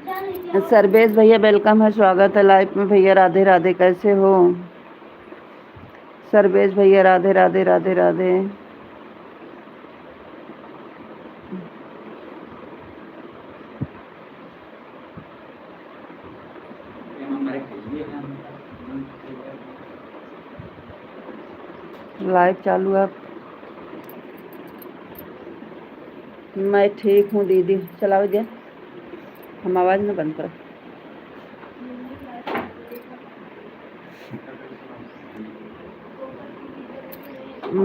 सर्वेश भैया वेलकम है, स्वागत है लाइव में भैया। राधे राधे, कैसे हो सर्वेश भैया? राधे राधे राधे राधे। लाइव चालू है। मैं ठीक हूँ दीदी, चलाओ दिया, हम आवाज़ में बंद करो।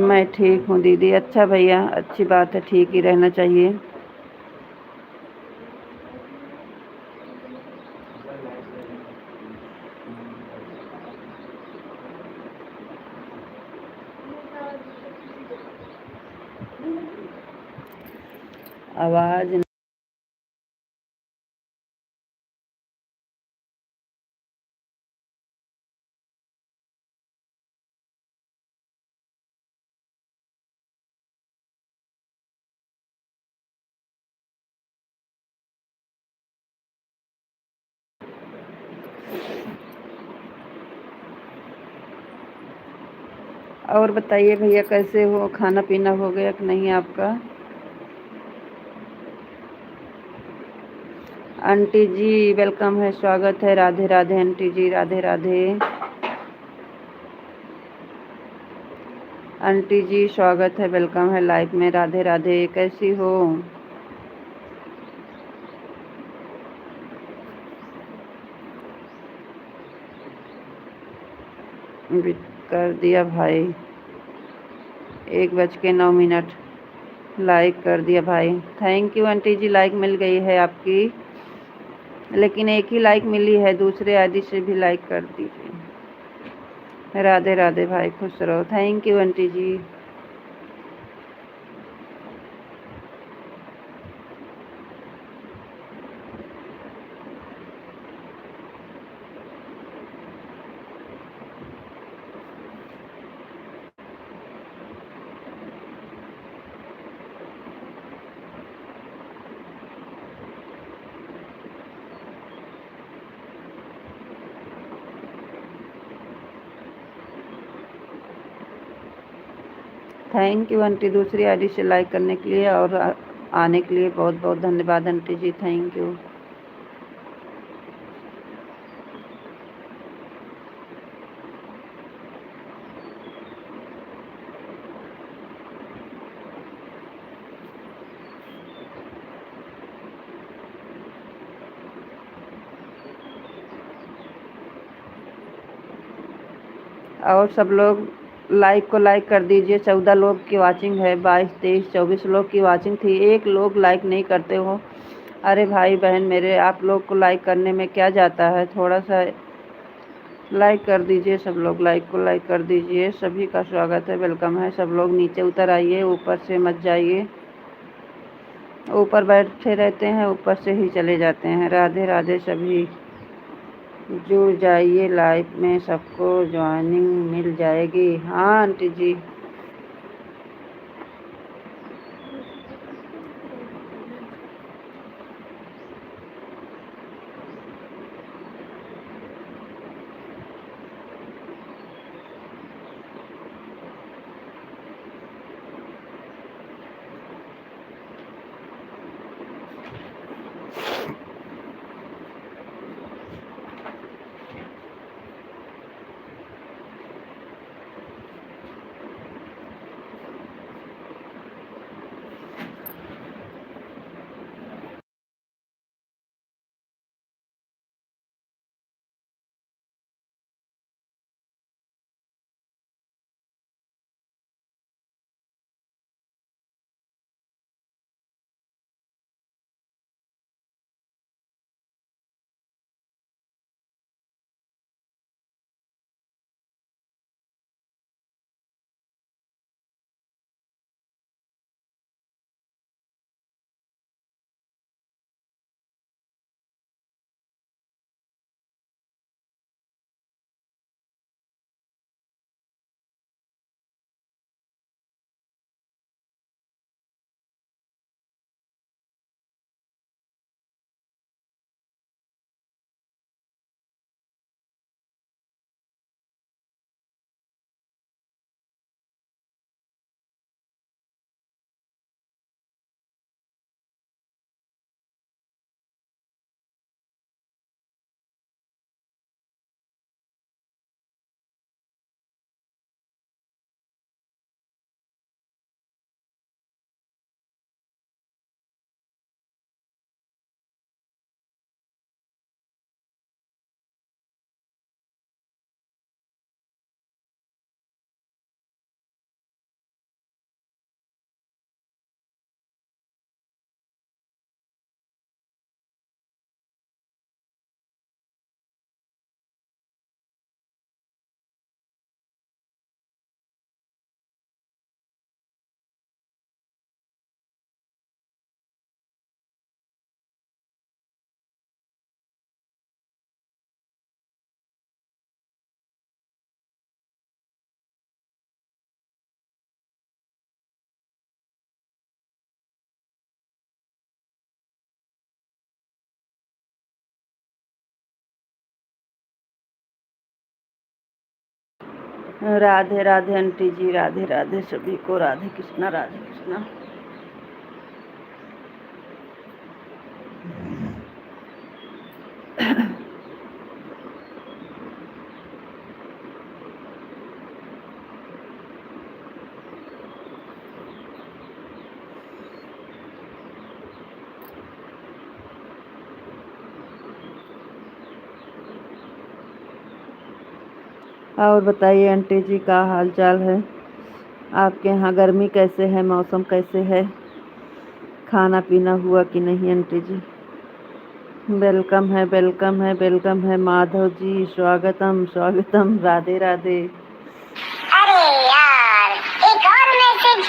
मैं ठीक हूँ दीदी। अच्छा भैया, अच्छी बात है, ठीक ही रहना चाहिए। आवाज़ और बताइए भैया, कैसे हो? खाना पीना हो गया कि नहीं आपका? आंटी जी वेलकम है, स्वागत है। राधे राधे आंटी जी, राधे राधे। आंटी जी स्वागत है, वेलकम है लाइव में। राधे राधे, कैसी हो? कर दिया भाई, 1:09। लाइक कर दिया भाई, थैंक यू आंटी जी। लाइक मिल गई है आपकी, लेकिन एक ही लाइक मिली है, दूसरे आईडी से भी लाइक कर दीजिए। राधे राधे भाई, खुश रहो। Thank you aunty ji. Thank you aunty, दूसरी आईडी से लाइक करने के लिए और आने के लिए बहुत बहुत धन्यवाद आंटी जी, थैंक यू। और सब लोग लाइक को लाइक कर दीजिए। 14 लोग की वाचिंग है, 22 23 24 लोग की वाचिंग थी, एक लोग लाइक नहीं करते हो। अरे भाई बहन मेरे, आप लोग को लाइक करने में क्या जाता है, थोड़ा सा लाइक कर दीजिए। सब लोग लाइक को लाइक कर दीजिए। सभी का स्वागत है, वेलकम है। सब लोग नीचे उतर आइए, ऊपर से मत जाइए। ऊपर बैठे रहते हैं, ऊपर से ही चले जाते हैं। राधे राधे, सभी जुड़ जाइए लाइव में, सबको ज्वाइनिंग मिल जाएगी। हाँ आंटी जी। राधे राधे आंटी जी, राधे राधे सभी को, राधे कृष्णा राधे कृष्णा। और बताइए आंटी जी, क्या हाल चाल है आपके यहाँ? गर्मी कैसे है, मौसम कैसे है, खाना पीना हुआ कि नहीं आंटी जी? वेलकम है, वेलकम है, वेलकम है माधव जी, स्वागतम स्वागतम, राधे राधे। अरे यार, एक और मैसेज।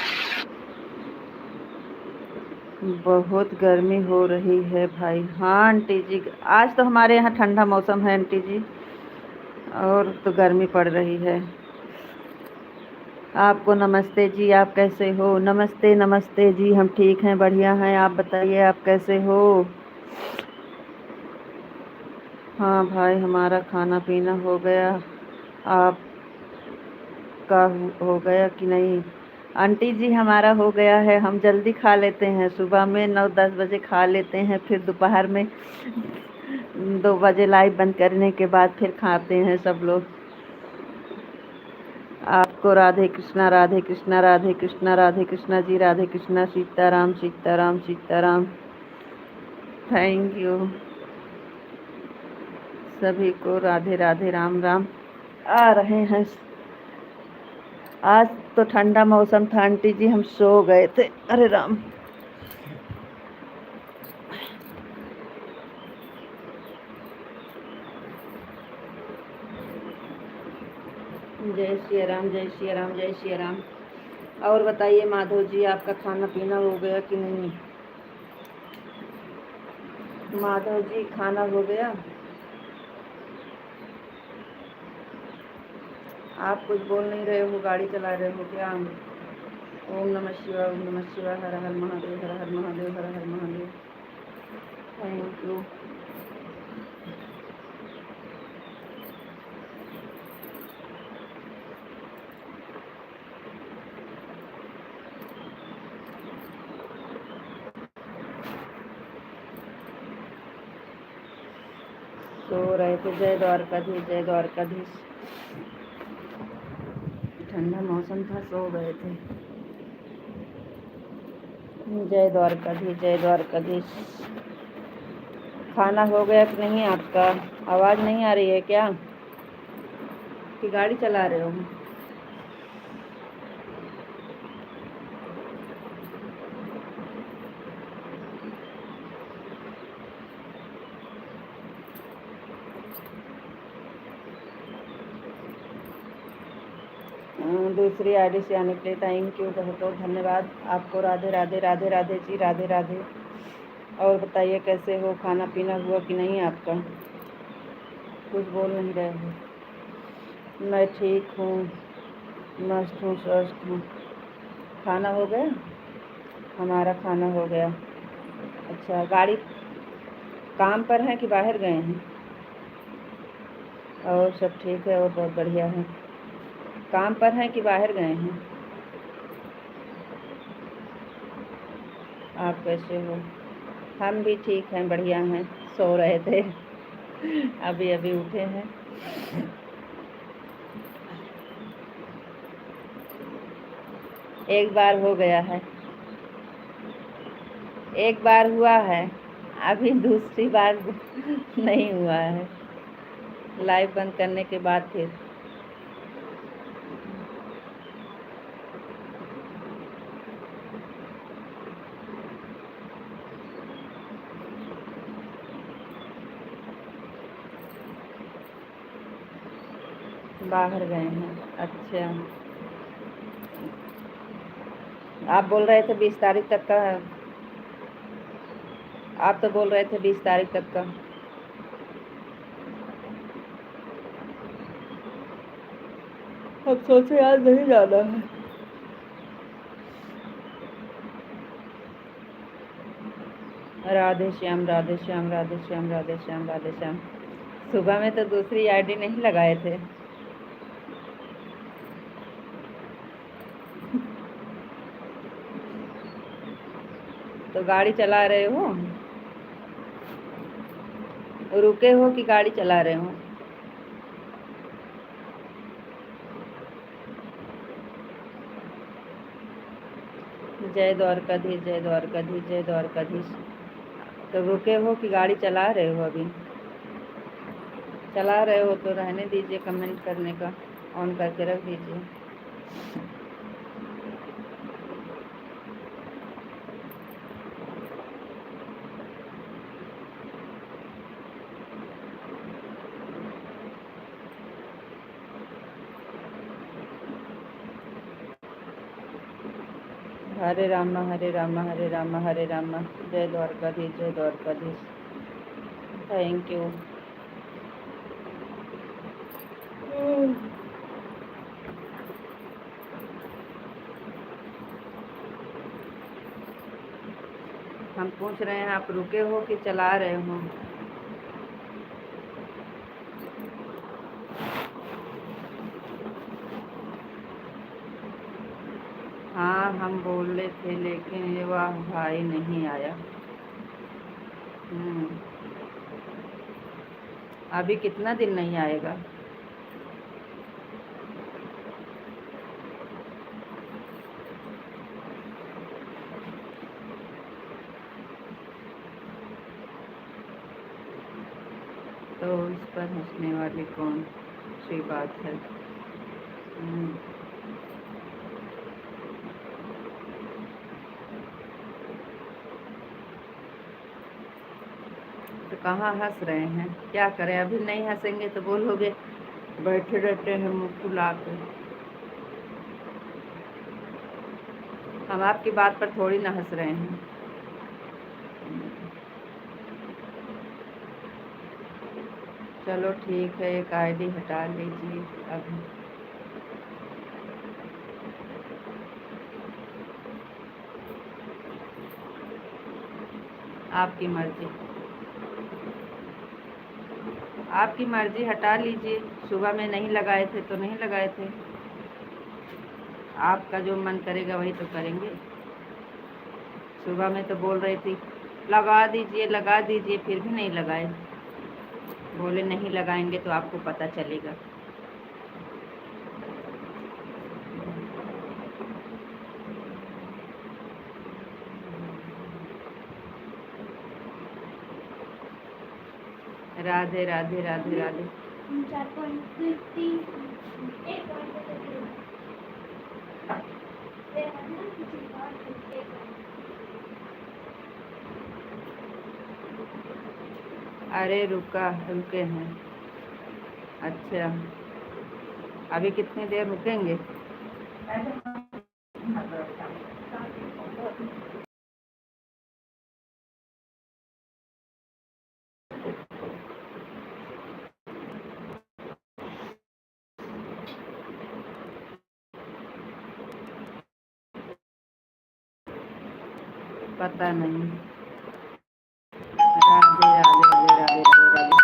बहुत गर्मी हो रही है भाई। हाँ आंटी जी, आज तो हमारे यहाँ ठंडा मौसम है आंटी जी, और तो गर्मी पड़ रही है। आपको नमस्ते जी, आप कैसे हो? नमस्ते नमस्ते जी, हम ठीक हैं, बढ़िया हैं, आप बताइए आप कैसे हो? हाँ भाई, हमारा खाना पीना हो गया, आपका हो गया कि नहीं? आंटी जी हमारा हो गया है, हम जल्दी खा लेते हैं, सुबह में 9-10 बजे खा लेते हैं, फिर दोपहर में 2 बजे लाइव बंद करने के बाद फिर खाते हैं सब लोग। आपको राधे कृष्णा राधे कृष्णा राधे कृष्णा राधे कृष्णा जी, राधे कृष्णा, सीताराम सीताराम सीताराम। थैंक यू सभी को, राधे राधे, राम राम। आ रहे हैं। आज तो ठंडा मौसम था आंटी जी, हम सो गए थे। अरे राम। जय श्री राम, जय श्री राम, जय श्री राम। और बताइए माधव जी, आपका खाना पीना हो गया कि नहीं? माधव जी खाना हो गया? आप कुछ बोल नहीं रहे हो, गाड़ी चला रहे हो क्या? ओम नमः शिवाय, ओम नमः शिवाय, हर हर महादेव, हर हर महादेव, हर हर महादेव। Thank you. सो रहे थे। जय द्वारकाधीश, जय द्वारकाधीश। ठंडा मौसम था, सो गए थे। जय द्वारकाधीश, जय द्वारकाधीश। खाना हो गया कि नहीं आपका? आवाज़ नहीं आ रही है क्या, कि गाड़ी चला रहे हो? दूसरी आईडी से आने के लिए थैंक यू, बहुत बहुत धन्यवाद आपको। राधे राधे, राधे राधे जी, राधे राधे। और बताइए कैसे हो, खाना पीना हुआ कि नहीं आपका? कुछ बोल नहीं रहे हो। मैं ठीक हूँ, मस्त हूँ, स्वस्थ हूँ। खाना हो गया? हमारा खाना हो गया। अच्छा, गाड़ी काम पर है कि बाहर गए हैं? और सब ठीक है, और बहुत बढ़िया है। काम पर हैं कि बाहर गए हैं? आप कैसे हो? हम भी ठीक हैं, बढ़िया हैं, सो रहे थे, अभी अभी उठे हैं। एक बार हो गया है, एक बार हुआ है, अभी दूसरी बार नहीं हुआ है, लाइव बंद करने के बाद फिर। बाहर गए हैं? अच्छा, आप बोल रहे थे 20 तारीख तक का है, आप तो बोल रहे थे 20 तारीख तक का। अब सोचे आज नहीं जाना है। राधे श्याम, राधे श्याम, राधे श्याम, राधे श्याम, राधे श्याम। सुबह में तो दूसरी आईडी नहीं लगाए थे। तो गाड़ी चला रहे हो? रुके हो कि गाड़ी चला रहे हो? जय द्वारकाधीश, जय द्वारकाधीश, जय द्वारकाधीश। तो रुके हो कि गाड़ी चला रहे हो? अभी चला रहे हो तो रहने दीजिए, कमेंट करने का ऑन करके रख दीजिए। हरे राम हरे राम हरे राम हरे राम। जय द्वारकाधीश, जय द्वारकाधीश। Thank you. हम पूछ रहे हैं आप रुके हो कि चला रहे हो? हाँ हम बोले थे लेकिन ये वह भाई नहीं आया। अभी कितना दिन नहीं आएगा? तो इस पर हंसने वाली कौन सी बात है? तो कहाँ हंस रहे हैं? क्या करें, अभी नहीं हंसेंगे तो बोलोगे बैठे रहते हैं मुँह फुला के। हम आपकी बात पर थोड़ी ना हंस रहे हैं। चलो ठीक है, एक आईडी हटा लीजिए अभी। आपकी मर्जी, आपकी मर्जी, हटा लीजिए। सुबह में नहीं लगाए थे तो नहीं लगाए थे, आपका जो मन करेगा वही तो करेंगे। सुबह में तो बोल रही थी लगा दीजिए लगा दीजिए, फिर भी नहीं लगाए। बोले नहीं लगाएंगे तो आपको पता चलेगा। राधे राधे राधे राधे। अरे रुके हैं। अच्छा, अभी कितनी देर रुकेंगे? पता नहीं। राधे राधे राधे राधे राधे।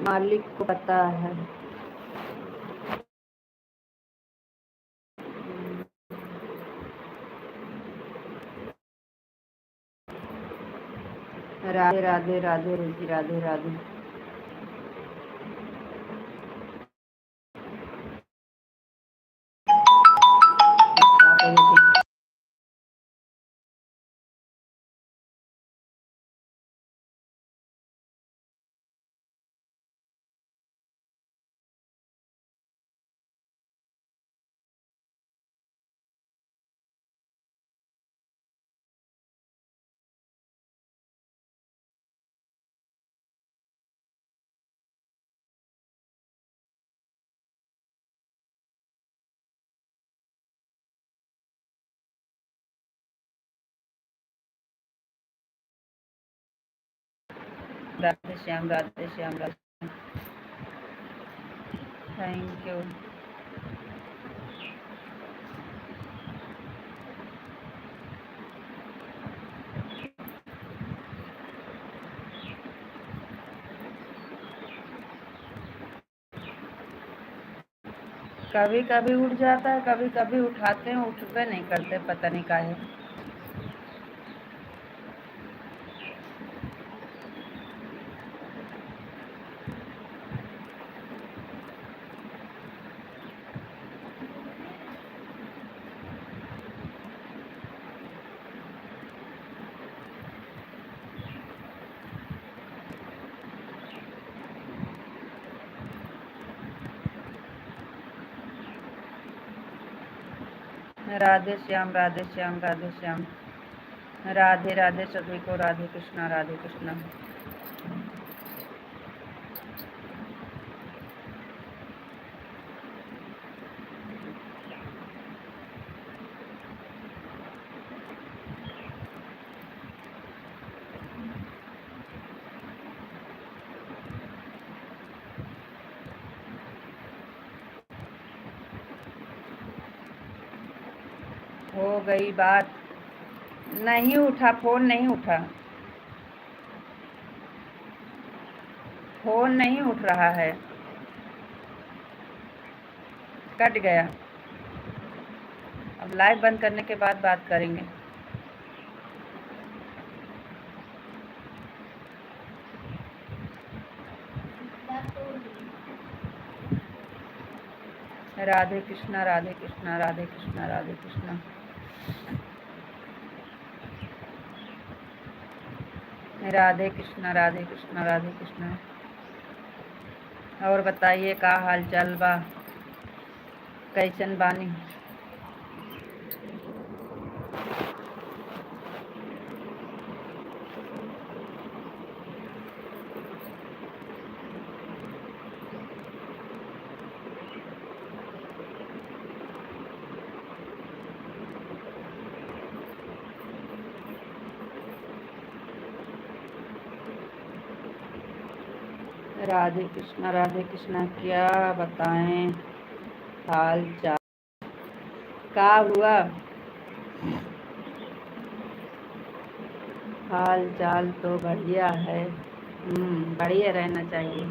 मालिक को पता है। राधे राधे राधे राधे राधे। राधे श्याम, राधे श्याम, राधे। Thank you. कभी कभी उठ जाता है, कभी कभी उठाते हैं, उठते नहीं करते, पता नहीं काहे। राधे श्याम, राधे श्याम, राधे श्याम। राधे राधे सभी को, राधे कृष्णा, राधे कृष्णा। हो गई बात। नहीं उठा, फोन नहीं उठा, फोन नहीं उठ रहा है, कट गया। अब लाइव बंद करने के बाद बात करेंगे। राधे कृष्णा, राधे कृष्णा, राधे कृष्णा, राधे कृष्णा। राधे कृष्णा, राधे कृष्णा, राधे कृष्णा। और बताइए का हाल चाल बा, कैसन बानी? राधे कृष्णा, क्या बताएं हाल चाल, का हुआ? हाल चाल तो बढ़िया है। बढ़िया रहना चाहिए।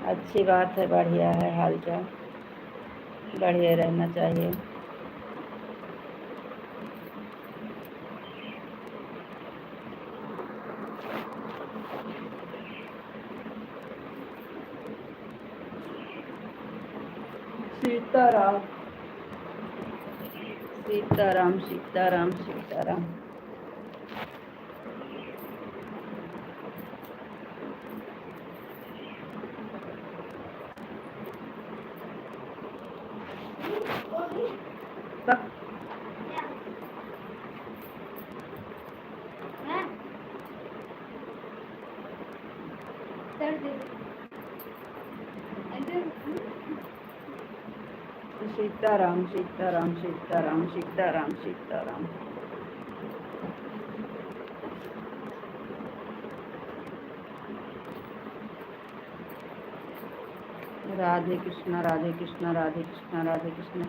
अच्छी बात है, बढ़िया है हाल चाल, बढ़िया रहना चाहिए। सीताराम, सीताराम, सीताराम, सीताराम। सब सीताराम, सीताराम, सीताराम, सीताराम, सीताराम। राधे कृष्णा, राधे कृष्णा, राधे कृष्णा, राधे कृष्णा।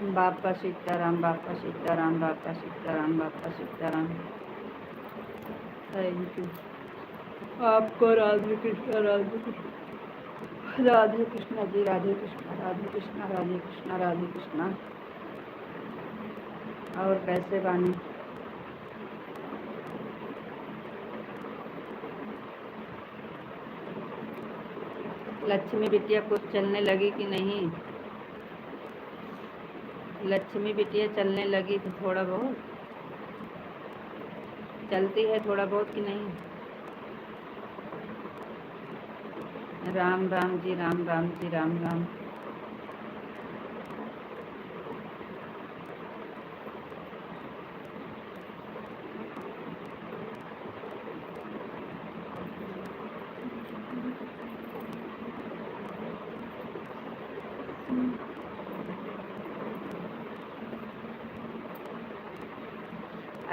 बापा सीताराम, बापा सीताराम, बापा सीताराम, बापा सीताराम। Thank you. आपको राधे कृष्णा, राधे कृष्णा, राधे कृष्णा जी, राधे कृष्णा, राधे कृष्णा, राधे कृष्णा, राधे कृष्णा। और कैसे बानी? लक्ष्मी बिटिया कुछ चलने लगी कि नहीं? लक्ष्मी बिटिया चलने लगी तो थोड़ा बहुत चलती है, थोड़ा बहुत कि नहीं? राम राम जी, राम राम जी, राम राम।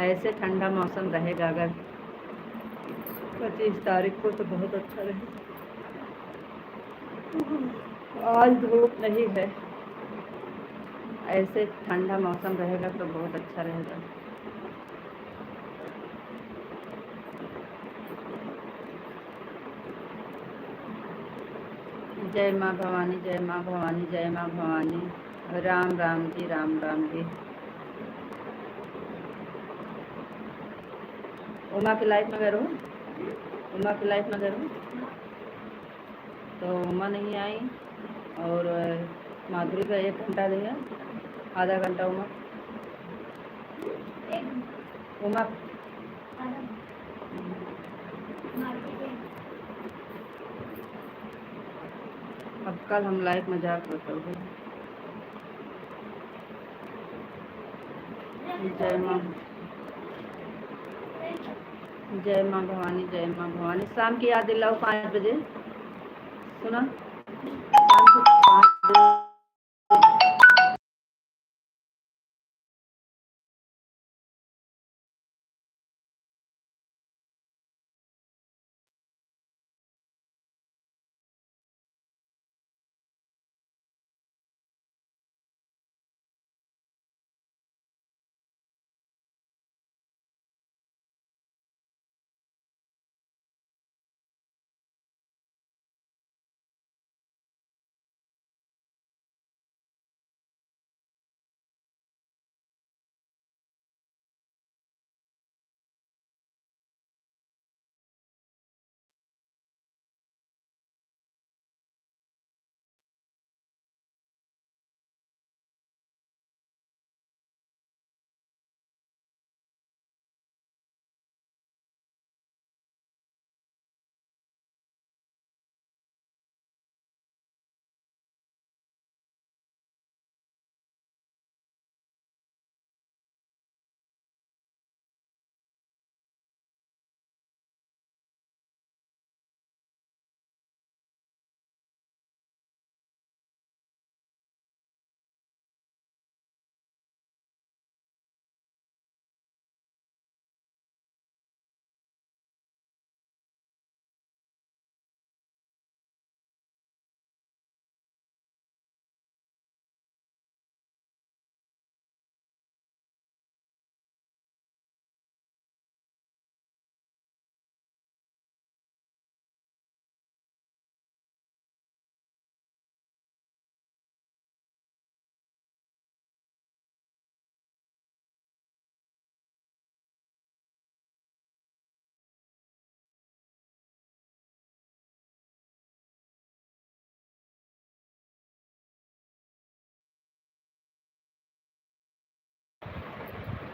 ऐसे ठंडा मौसम रहेगा अगर 25 तारीख को तो बहुत अच्छा रहेगा। आज धूप नहीं है, ऐसे ठंडा मौसम रहेगा तो बहुत अच्छा रहेगा। जय माँ भवानी, जय माँ भवानी, जय माँ भवानी। राम राम जी, राम राम जी। उमा की लाइफ में करो, उमा की लाइफ में करो तो उमा नहीं आई। और माधुरी का 1 घंटा दिया, आधा घंटा उमा। उमा अब कल हम लाइफ में जाकर बताओगे। जय माँ, जय माँ भवानी, जय माँ भवानी। शाम की याद दिलाओ 5 बजे, सुना? शाम को 5 बजे।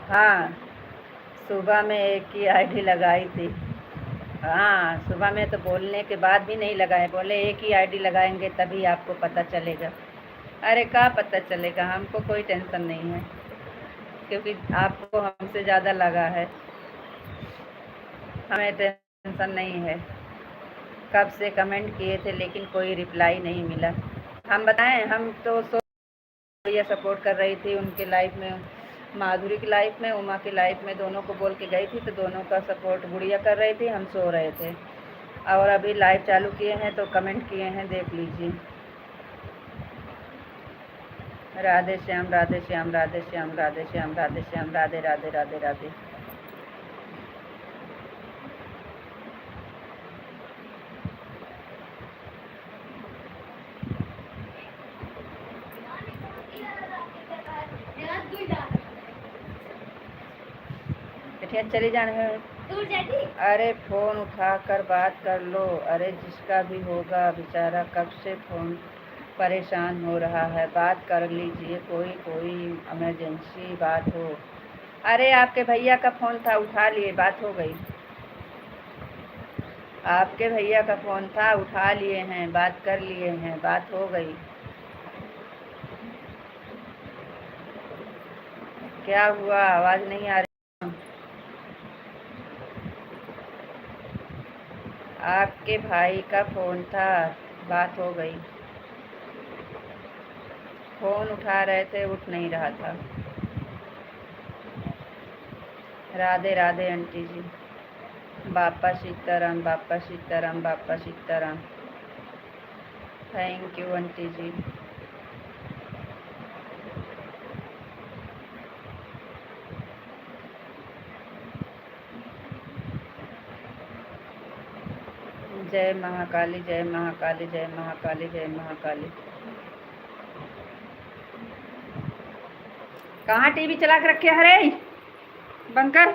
हाँ, सुबह में एक ही आईडी लगाई थी। हाँ, सुबह में तो बोलने के बाद भी नहीं लगाए, बोले एक ही आईडी लगाएंगे तभी आपको पता चलेगा। अरे क्या पता चलेगा, हमको कोई टेंशन नहीं है, क्योंकि आपको हमसे ज़्यादा लगा है, हमें टेंशन नहीं है। कब से कमेंट किए थे लेकिन कोई रिप्लाई नहीं मिला। हम बताएं, हम तो ये सपोर्ट कर रही थी उनके लाइफ में, माधुरी की लाइफ में, उमा की लाइफ में, दोनों को बोल के गई थी तो दोनों का सपोर्ट गुड़िया कर रही थी, हम सो रहे थे। और अभी लाइव चालू किए हैं तो कमेंट किए हैं, देख लीजिए। राधे श्याम, राधे श्याम, राधे श्याम, राधे श्याम, राधे श्याम, राधे राधे, राधे राधे। क्या चले जाने हैं? दूर जाती। अरे फ़ोन उठा कर बात कर लो। अरे जिसका भी होगा बेचारा कब से फ़ोन परेशान हो रहा है, बात कर लीजिए। कोई इमरजेंसी बात हो। अरे आपके भैया का फ़ोन था, उठा लिए, बात हो गई। आपके भैया का फ़ोन था, उठा लिए हैं, बात कर लिए हैं, बात हो गई। क्या हुआ, आवाज़ नहीं आ रही? आपके भाई का फ़ोन था, बात हो गई। फ़ोन उठा रहे थे, उठ नहीं रहा था। राधे राधे आंटी जी। बापा सीताराम, बापा सीताराम, बापा सीताराम। थैंक यू आंटी जी। जय महाकाली, जय महाकाली, जय महाकाली, जय महाकाली। कहाँ टीवी चला के रखे हरे बंकर?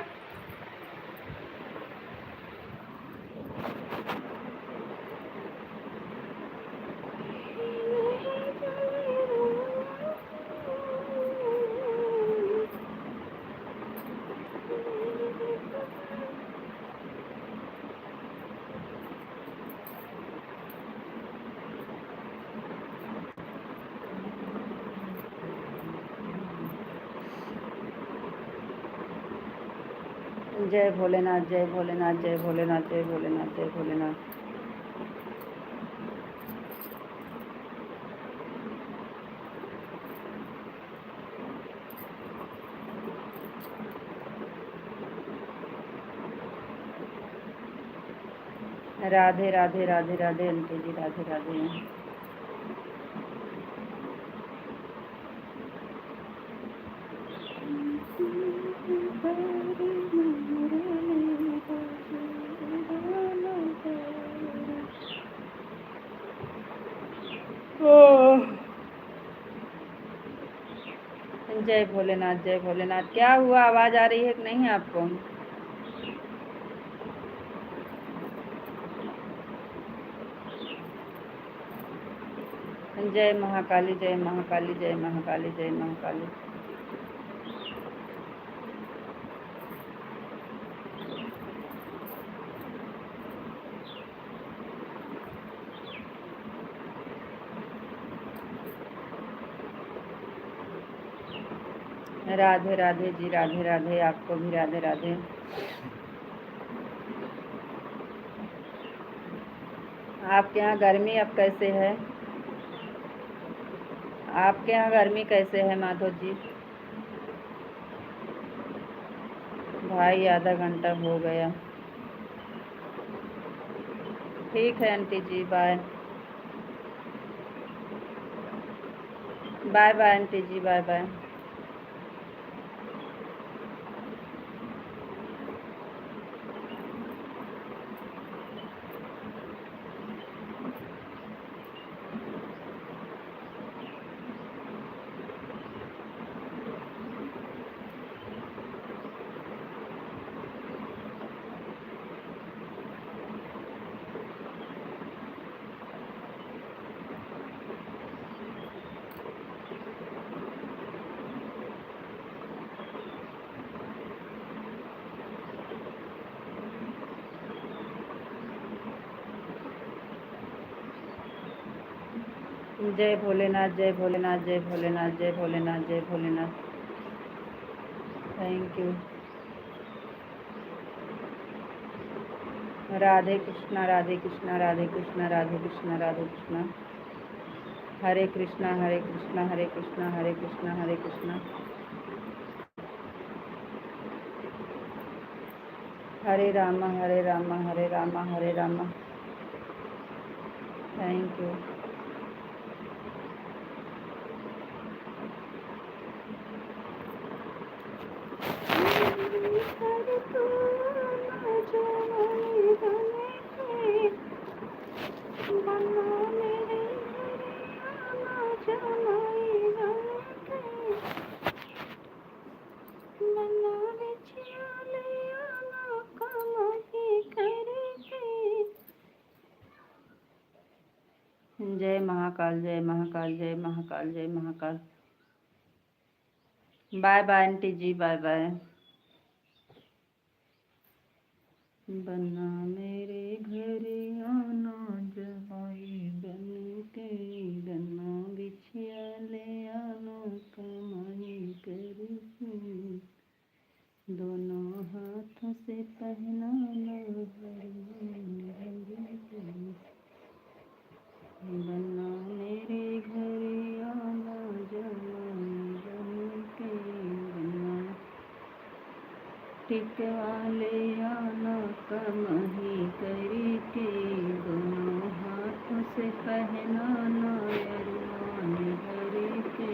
जय भोलेनाथ, जय भोलेनाथ, जय भोलेनाथ, जय भोलेनाथ, जय भोलेनाथ। राधे राधे राधे राधे आंटी जी, राधे राधे। जय भोलेनाथ, जय भोलेनाथ। क्या हुआ, आवाज़ आ रही है कि नहीं आपको? जय महाकाली, जय महाकाली, जय महाकाली, जय महाकाली। राधे राधे जी, राधे राधे, आपको भी राधे राधे। आपके यहाँ गर्मी अब कैसे है? आपके यहाँ गर्मी कैसे है माधव जी? भाई आधा घंटा हो गया। ठीक है आंटी जी, बाय बाय बाय आंटी जी, बाय बाय। जय भोलेनाथ, जय भोलेनाथ, जय भोलेनाथ, जय भोलेनाथ, जय Bholenath. Thank you. Radhe Krishna, Radhe Krishna, Radhe Krishna, Radhe Krishna, Radhe Krishna. Hare Krishna, Hare Krishna, Hare Krishna, Hare Krishna, Hare Krishna. Hare Rama, Hare Rama, Hare Rama, Hare Rama. Thank you. जय महाकाल, जय महाकाल, जय महाकाल, जय महाकाल। बाय बाय आंटी जी, बाय बाय। बना मेरे घर आना जवाई बन के, गन्ना बिछिया ले आना कमाई करके, दोनों हाथों से पहनाना बना मेरे घर आना जवाई बन के, गन्ना टिकवा ले आना कमाई करके, दोनों हाथों से पहनाना अरमान भर के।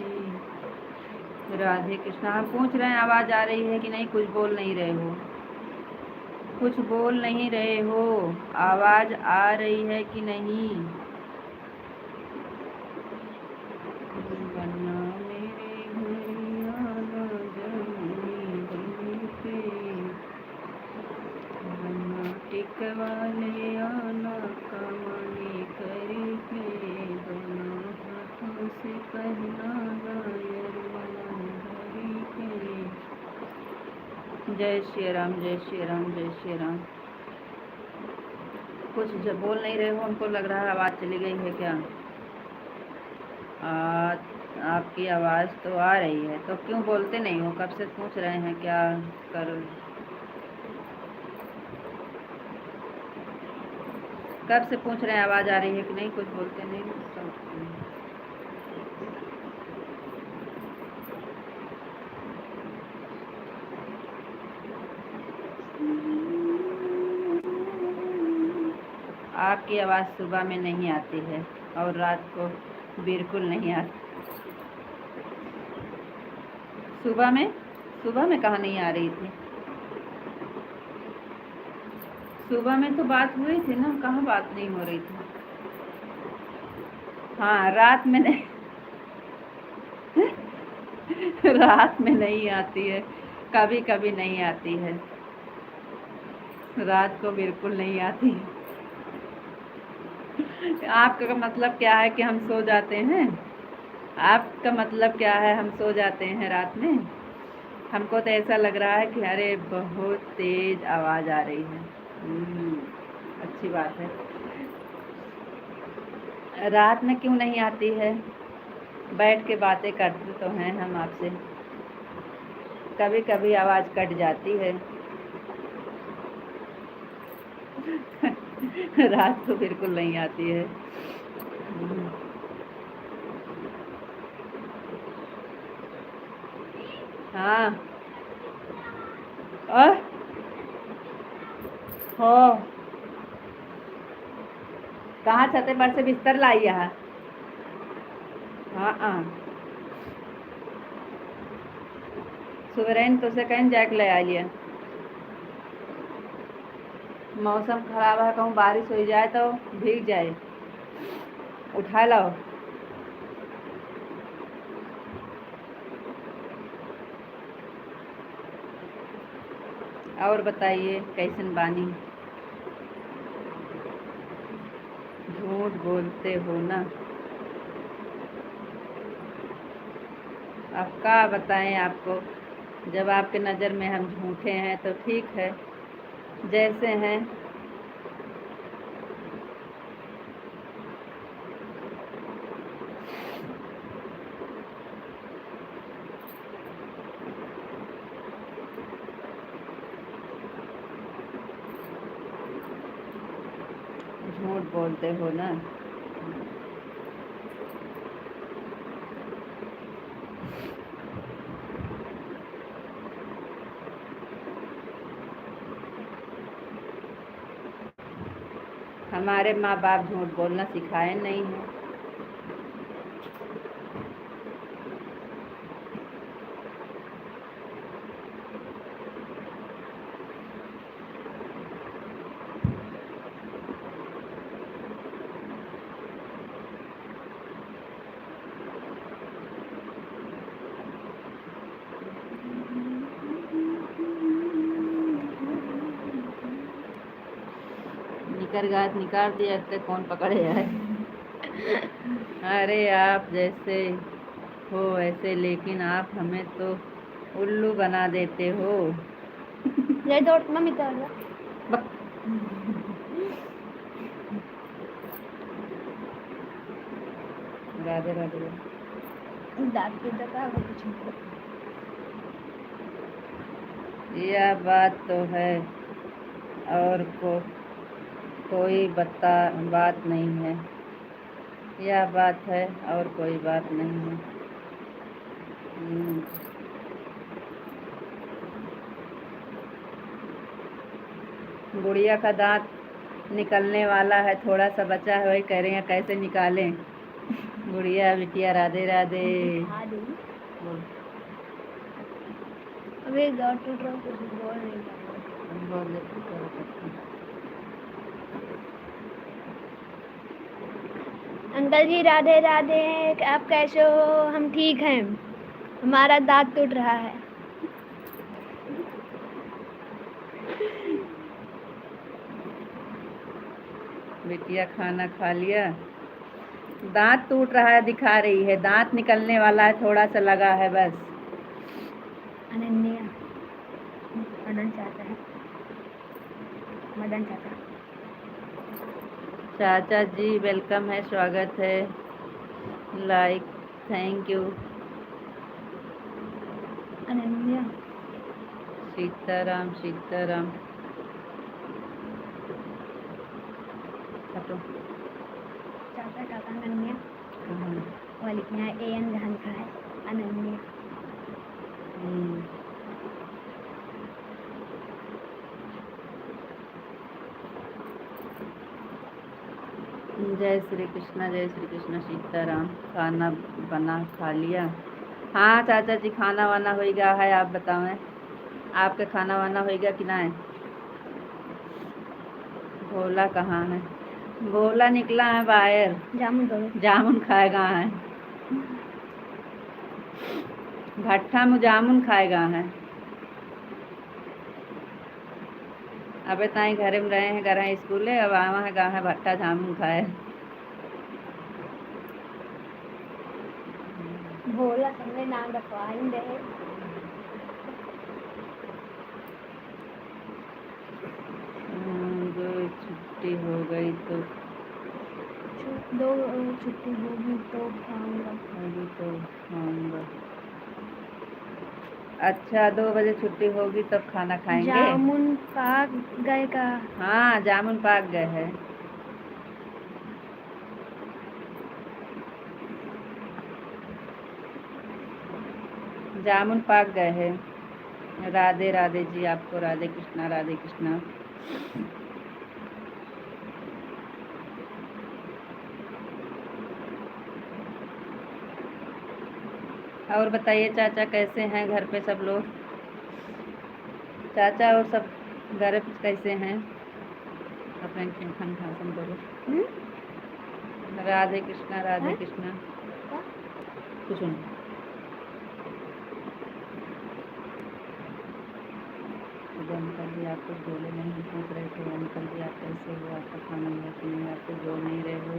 राधे कृष्णा। हम पूछ रहे हैं आवाज़ आ रही है कि नहीं, कुछ बोल नहीं रहे हो, कुछ बोल नहीं रहे हो, आवाज़ आ रही है कि नहीं। बना मेरे घर आना जवाई बन के, बना टिकवा ले आना कमाई करके, दोनों हाथों से पहनाना अरमान भर के। जय श्री राम, जय श्री राम, जय श्री राम। कुछ जब बोल नहीं रहे हो, उनको लग रहा है आवाज़ चली गई है क्या। आपकी आवाज़ तो आ रही है, तो क्यों बोलते नहीं हो। कब से पूछ रहे हैं क्या कर, कब से पूछ रहे हैं आवाज़ आ रही है कि नहीं, कुछ बोलते नहीं तो। आपकी आवाज़ सुबह में नहीं आती है और रात को बिल्कुल नहीं आती। सुबह में कहाँ नहीं आ रही थी, सुबह में तो बात हुई थी ना, कहाँ बात नहीं हो रही थी। हाँ रात में नहीं रात में नहीं आती है, कभी कभी नहीं आती है, रात को बिल्कुल नहीं आती है। आपका मतलब क्या है कि हम सो जाते हैं, आपका मतलब क्या है हम सो जाते हैं रात में। हमको तो ऐसा लग रहा है कि अरे बहुत तेज आवाज़ आ रही है। अच्छी बात है। रात में क्यों नहीं आती है, बैठ के बातें करते तो हैं हम आपसे, कभी कभी आवाज़ कट जाती है रात को बिल्कुल नहीं आती है। हाँ और हो कहाँ छते पर से बिस्तर लाई है। हाँ सुबह तो से कहीं जाके ले आई है। मौसम खराब है, कहूँ बारिश हो जाए तो भीग जाए, उठा लो। और बताइए कैसन बानी। झूठ बोलते हो ना, अब क्या बताएं आपको। जब आपके नज़र में हम झूठे हैं तो ठीक है, जैसे हैं। झूठ बोलते हो ना। हमारे माँ बाप झूठ बोलना सिखाए नहीं हैं। निकर गात निकाल दिया तो कौन पकड़े है। अरे आप जैसे हो वैसे, लेकिन आप हमें तो उल्लू बना देते हो। जय दौड़ मम्मी दौड़ रहा। बक। राधे राधे। दांत की दबा वो कुछ नहीं। यह बात तो है, और कोई बात नहीं है। यह बात है और कोई बात नहीं है। गुड़िया का दांत निकलने वाला है, थोड़ा सा बचा है, वही कह रहे हैं कैसे निकालें। गुड़िया बिटिया राधे राधे। खा दे। बोल। अबे दांत टूट रहा कुछ बोल नहीं पाऊंगा। बोल लेते क्या हो सकता है। अंकल जी राधे राधे। आप कैसे हो? हम ठीक हैं। हमारा दांत टूट रहा है। बिटिया खाना खा लिया? दांत टूट रहा है दिखा रही है, दांत निकलने वाला है, थोड़ा सा लगा है बस। अनन्या मदन चाचा है। मदन चाचा। चाचा जी वेलकम है, स्वागत है। Like thank you. Ananya Sitaram Sitaram. हटो। चाचा काका अनन्या कहाँ? वो लिखना है AN जहाँ लिखा है अनन्या। जय श्री कृष्ण सीताराम। खाना बना खा लिया? हाँ चाचा जी खाना वाना हो गया है, आप बताएं आपके खाना वाना हो गया कि नहीं? भोला कहाँ है? भोला निकला है बाहर, जामुन दो। जामुन खाएगा है। भट्ठा में जामुन खाएगा है। अबे ताई घरे में रहे हैं, घर है स्कूल है, अब आवा है गाँव है भट्ठा जामुन खाए। भोला सबने नाम रखवा ही रहे। दो छुट्टी हो गई तो दो छुट्टी होगी तो खाऊंगा। अच्छा 2 बजे छुट्टी होगी तब खाना खाएंगे। जामुन पाक गए का। हाँ जामुन पाक गए हैं। जामुन पाक गए हैं। राधे राधे जी, आपको राधे कृष्णा राधे कृष्णा। और बताइए चाचा कैसे हैं, घर पे सब लोग? चाचा और सब घर पे कैसे हैं? अपने खन भाषण करो। राधे कृष्णा राधे कृष्णा। कुछ नहीं। अंकल जी आप कुछ बोले नहीं, पूछ रहे थे अंकल जी आप कैसे हो, आपका खाना हुआ कि नहीं, आप कुछ बोल नहीं रहे हो।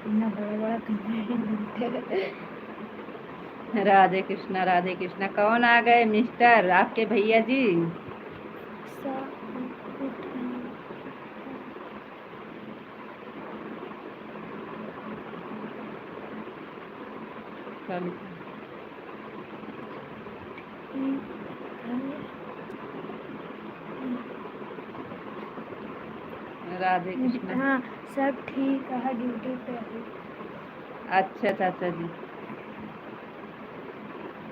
इतना बड़ा राधे कृष्णा। कौन आ गए मिस्टर, आपके भैया जी? कल राधे कृष्णा। हाँ सब ठीक है, ड्यूटी पे है। अच्छा चाचा जी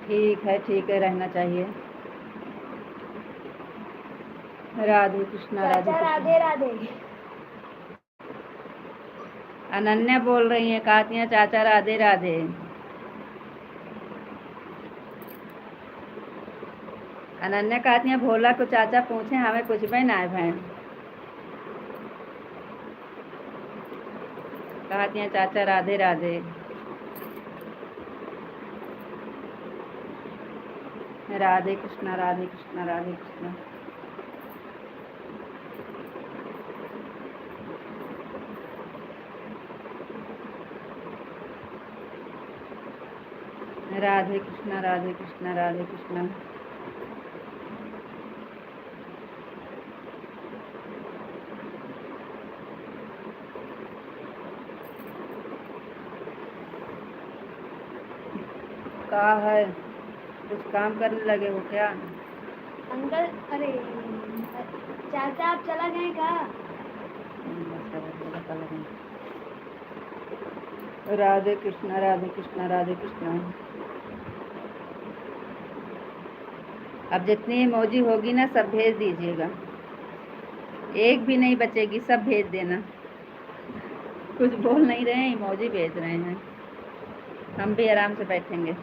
ठीक है रहना चाहिए। राधे कृष्णा चाचा राधे राधे। अनन्या बोल रही हैं, कहती हैं चाचा राधे राधे। अनन्या कहती हैं भोला को चाचा पूछे, हमें कुछ भी ना है बहन। कहती हैं चाचा राधे राधे। राधे कृष्णा राधे कृष्णा राधे कृष्णा। राधे कृष्णा राधे कृष्णा राधे कृष्णा। का है, कुछ काम करने लगे हो क्या? अंकल, अरे चाचा आप चला गए का? राधे कृष्णा राधे कृष्णा राधे कृष्णा। अब जितनी इमोजी होगी ना सब भेज दीजिएगा, एक भी नहीं बचेगी, सब भेज देना। कुछ बोल नहीं रहे हैं, इमोजी भेज रहे हैं। हम भी आराम से बैठेंगे।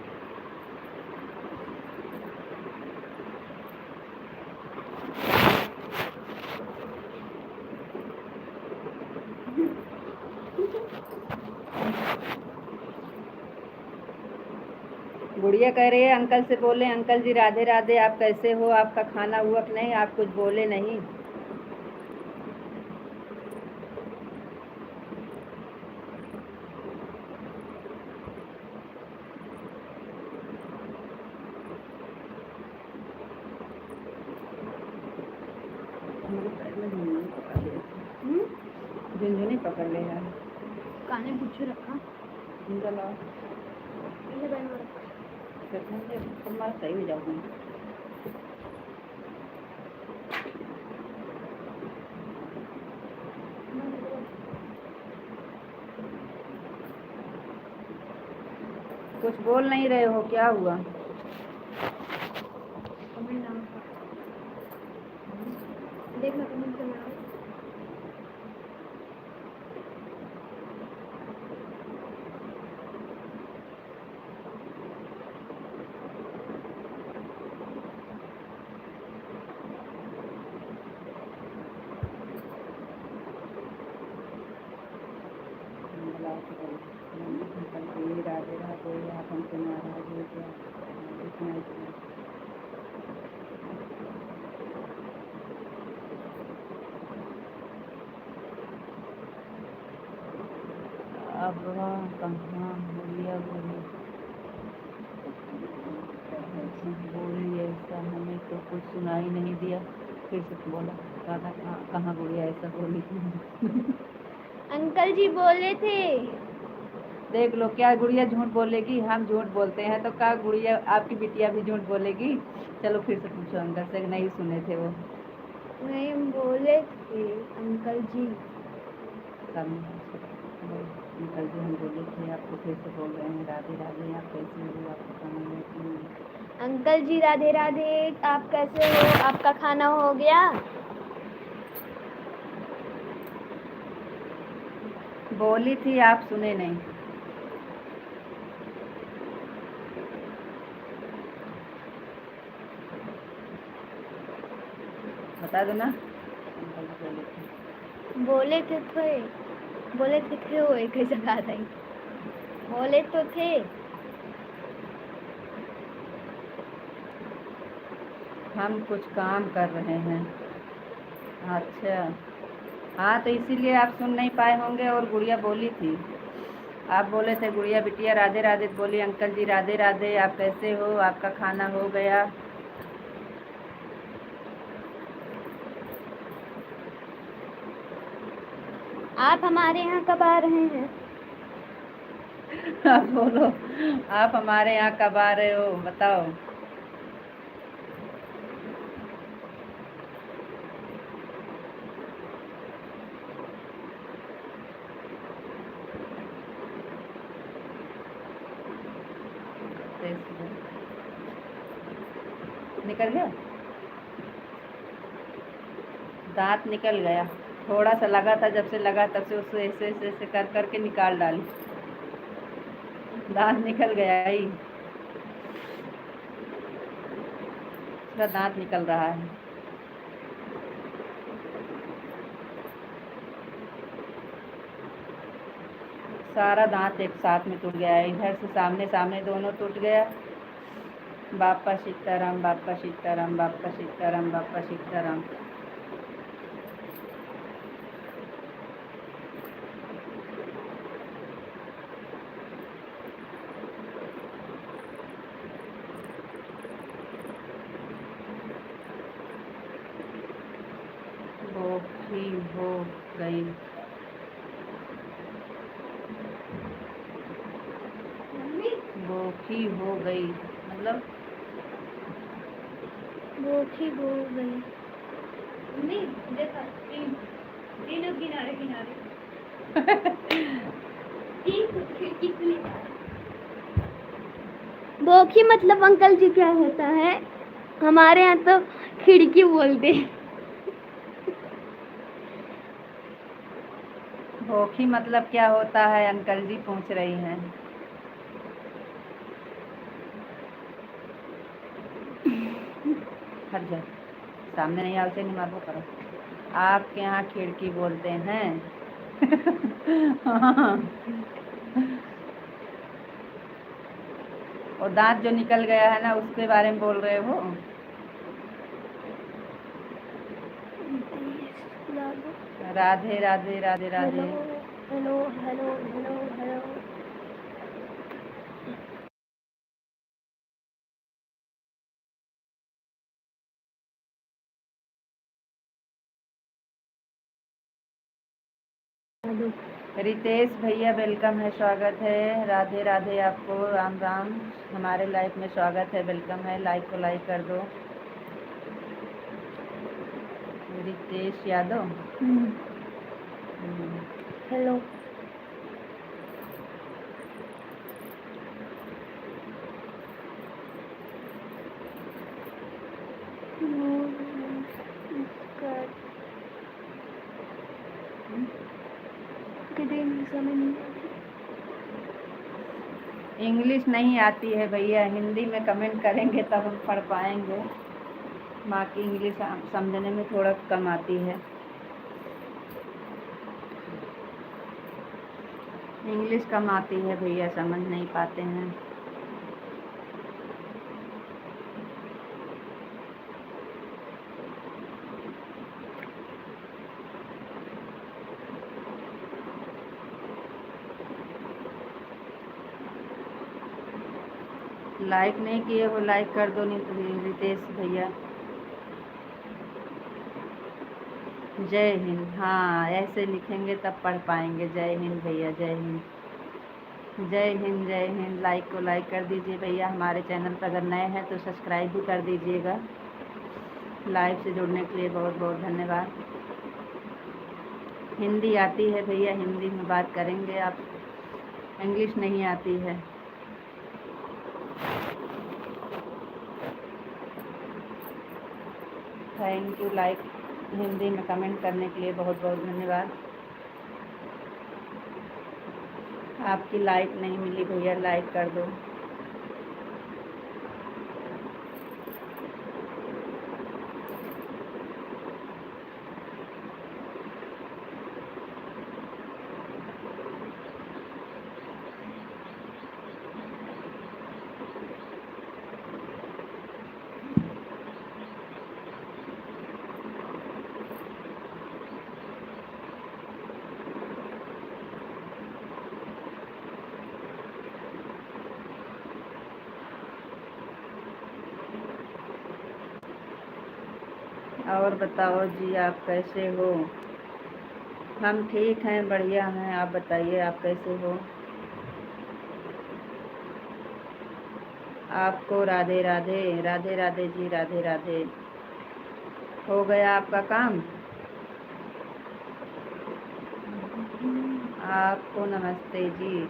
गुड़िया कह रही है अंकल से बोले, अंकल जी राधे राधे, आप कैसे हो, आपका खाना हुआ कि नहीं, आप कुछ बोले नहीं। झुंझुनी पकड़ ले यार। काने पूछो रखा लाओ, इसे बैठ में रखा। तुम्हारा सही हो जाओगे। कुछ बोल नहीं रहे हो, क्या हुआ? कमेंट नाम देखना, कमेंट करना। राधे राधे, आप हमसे नाराज हो क्या? इतना इतना अब कहाँ बोलिया बोली ऐसा, हमें तो कुछ सुनाई नहीं दिया। फिर से बोला, कहाँ गुड़िया ऐसा बोली? अंकल जी बोले थे। देख लो, क्या गुड़िया झूठ बोलेगी? हम झूठ बोलते हैं तो क्या गुड़िया आपकी बिटिया भी झूठ बोलेगी? चलो फिर से पूछो अंकल से, नहीं सुने थे वो। नहीं बोले थे अंकल जी। अंकल जी हम बोले थे, आपको फिर से बोल रहे हैं राधे राधे, आप कैसे हो, आपका खाना है कि नहीं? अंकल जी राधे राधे, आप कैसे हो, आपका खाना हो गया? बोली थी, आप सुने नहीं। बता दो ना। बोले थे वो एक ही जगह नहीं बोले तो थे। हम कुछ काम कर रहे हैं। अच्छा, हाँ तो इसीलिए आप सुन नहीं पाए होंगे। और गुड़िया बोली थी, आप बोले थे गुड़िया बिटिया राधे राधे, बोली अंकल जी राधे राधे, आप कैसे हो, आपका खाना हो गया? आप हमारे यहाँ कब आ रहे हैं? आप बोलो, आप हमारे यहाँ कब आ रहे हो, बताओ। निकल गया दांत, निकल गया। थोड़ा सा लगा था, जब से लगा तब से उससे ऐसे ऐसे ऐसे कर करके निकाल डाली, दांत निकल गया ही, उसका दांत निकल रहा है। सारा दांत एक साथ में टूट गया है, इधर से सामने सामने दोनों टूट गया। बापा सीताराम, बापा सीताराम, बापा सीताराम, बापा सीताराम। हो गई। बोखी हो गई मतलब बोखी हो गई। देखा तीनों किनारे किनारे बोखी मतलब अंकल जी क्या होता है? हमारे यहाँ तो खिड़की बोलते हैं। बोखी मतलब क्या होता है अंकल जी पूछ रही हैं। हट जा, सामने नहीं आते नहीं मारो करो। आपके यहाँ खिड़की बोलते हैं। हाँ। और दांत जो निकल गया है ना उसके बारे में बोल रहे हो। Radhe Radhe Radhe Radhe. Hello hello hello hello. Ritesh भैया वेलकम है, स्वागत है। राधे राधे आपको, राम राम। हमारे लाइफ में स्वागत है, वेलकम है। लाइक को लाइक कर दो। रितेश यादव। हेलो। इंग्लिश नहीं आती है भैया, हिंदी में कमेंट करेंगे तब हम पढ़ पाएंगे। माँ की इंग्लिश समझने में थोड़ा कम आती है। इंग्लिश कम आती है भैया, समझ नहीं पाते हैं। लाइक नहीं किए हो, लाइक कर दो रितेश भैया। जय हिंद, हाँ ऐसे लिखेंगे तब पढ़ पाएंगे। जय हिंद भैया, जय हिंद। जय हिंद जय हिंद। लाइक को लाइक कर दीजिए भैया। हमारे चैनल पर अगर नए हैं तो सब्सक्राइब भी कर दीजिएगा। लाइव से जुड़ने के लिए बहुत बहुत धन्यवाद। हिंदी आती है भैया, हिंदी में बात करेंगे आप, इंग्लिश नहीं आती है। थैंक यू, लाइक हिंदी में कमेंट करने के लिए बहुत बहुत धन्यवाद। आपकी लाइक नहीं मिली भैया, लाइक कर दो। और बताओ जी, आप कैसे हो? हम ठीक हैं, बढ़िया हैं। आप बताइए आप कैसे हो? आपको राधे राधे। राधे राधे जी, राधे राधे। हो गया आपका काम? आपको नमस्ते जी।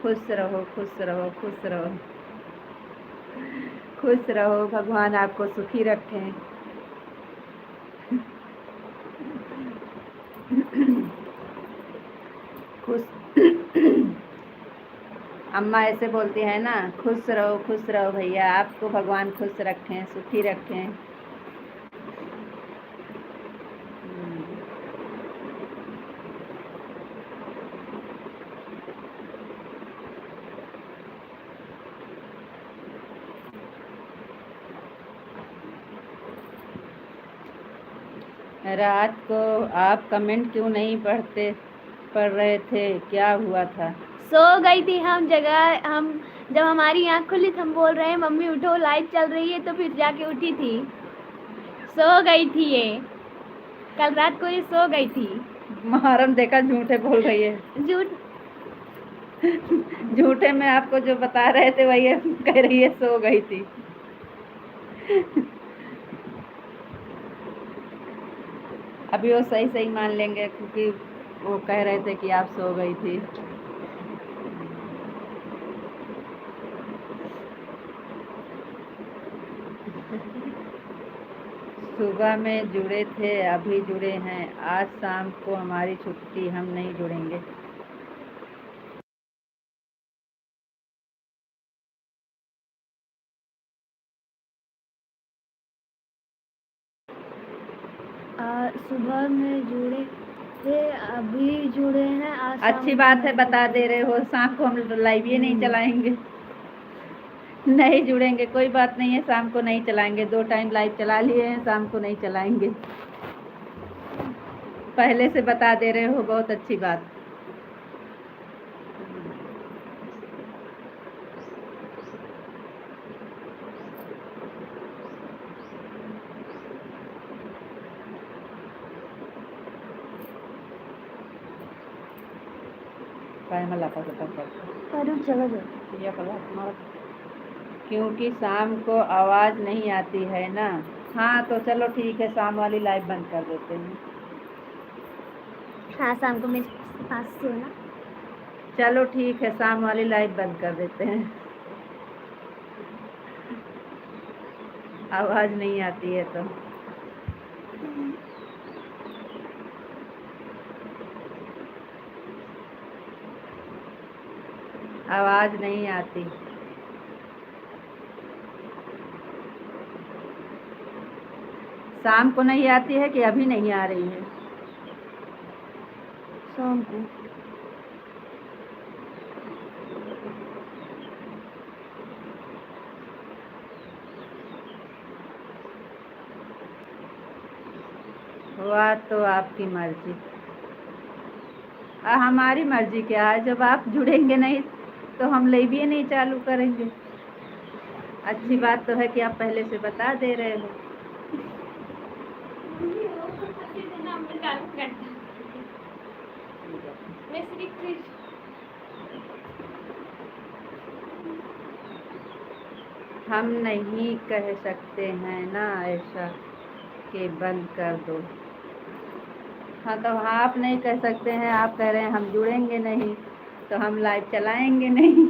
खुश रहो खुश रहो खुश रहो खुश रहो, भगवान आपको सुखी रखें। खुश अम्मा ऐसे बोलती है ना, खुश रहो भैया। आपको भगवान खुश रखें, सुखी रखें। रात को आप कमेंट क्यों नहीं पढ़ रहे थे, क्या हुआ था? सो गई थी हम जब हमारी आँख खुली तो हम बोल रहे हैं मम्मी उठो लाइट चल रही है, तो फिर जाके उठी थी। सो गई थी ये। कल रात को ये सो गई थी। मुहर्रम देखा, झूठे बोल रही है। झूठ। झूठे में आपको जो बता रहे थे वही कह रही है सो गई थी। अभी वो सही सही मान लेंगे क्योंकि वो कह रहे थे कि आप सो गई थी। सुबह में जुड़े थे, अभी जुड़े हैं। आज शाम को हमारी छुट्टी, हम नहीं जुड़ेंगे। सुबह में जुड़े थे, अभी जुड़े हैं। आज शाम अच्छी को बात है, हमारी बता छुट्टी दे रहे हो। शाम को हम लाइव ही नहीं चलाएंगे। नहीं जुड़ेंगे, कोई बात नहीं है। शाम को नहीं चलाएंगे, 2 टाइम लाइव चला लिए हैं, शाम को नहीं चलाएंगे। पहले से बता दे रहे हो, बहुत अच्छी बात। चला जाओ। क्योंकि शाम को आवाज़ नहीं आती है ना। हाँ तो चलो ठीक है, शाम वाली लाइव बंद कर देते हैं। हाँ, शाम को मेरे पास से ना। चलो ठीक है, शाम वाली लाइव बंद कर देते हैं। आवाज़ नहीं आती है तो। आवाज़ नहीं आती। शाम को नहीं आती है कि अभी नहीं आ रही है? शाम को। हुआ तो आपकी मर्जी। हमारी मर्जी क्या है? जब आप जुड़ेंगे नहीं तो हम लाइव ही नहीं चालू करेंगे। अच्छी बात तो है कि आप पहले से बता दे रहे हो। हम नहीं कह सकते हैं ना ऐसा कि बंद कर दो। हाँ तो आप नहीं कह सकते हैं, आप कह रहे हैं हम जुड़ेंगे नहीं तो हम लाइव चलाएंगे नहीं।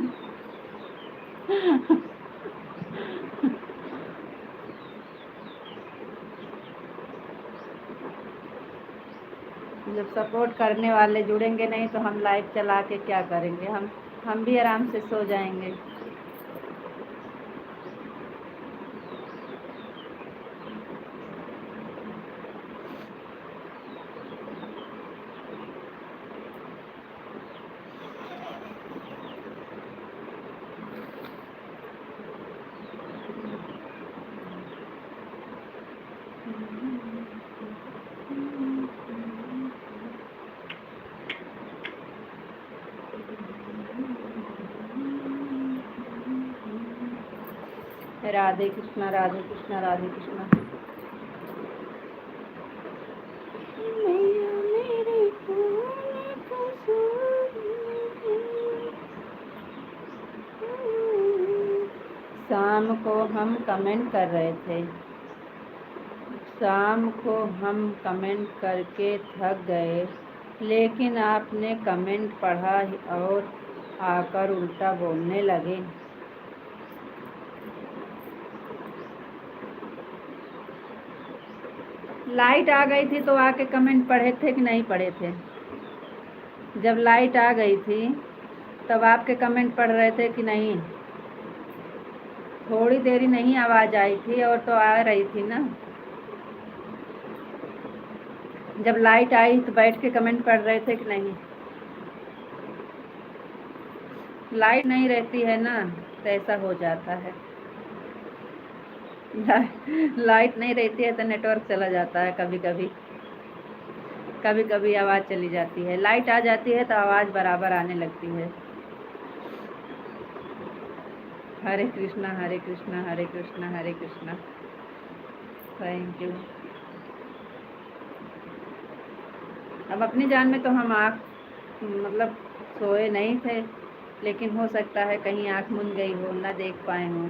जब सपोर्ट करने वाले जुड़ेंगे नहीं तो हम लाइव चला के क्या करेंगे? हम भी आराम से सो जाएंगे। राधे कृष्णा, राधे कृष्णा, राधे कृष्णा। शाम को हम कमेंट कर रहे थे। शाम को हम कमेंट करके थक गए, लेकिन आपने कमेंट पढ़ा और आकर उल्टा बोलने लगे। लाइट आ गई थी तो आके कमेंट पढ़े थे कि नहीं पढ़े थे? जब लाइट आ गई थी तब आपके कमेंट पढ़ रहे थे कि नहीं? थोड़ी देरी नहीं आवाज़ आई थी और तो आ रही थी ना। जब लाइट आई तो बैठ के कमेंट पढ़ रहे थे कि नहीं? लाइट नहीं रहती है ना तो ऐसा हो जाता है। लाइट नहीं रहती है तो नेटवर्क चला जाता है कभी कभी। कभी कभी आवाज़ चली जाती है। लाइट आ जाती है तो आवाज़ बराबर आने लगती है। हरे कृष्णा, हरे कृष्णा, हरे कृष्णा, हरे कृष्णा। Thank you. अब अपनी जान में तो हम आँख मतलब सोए नहीं थे, लेकिन हो सकता है कहीं आँख मूंद गई हो, न देख पाए हों।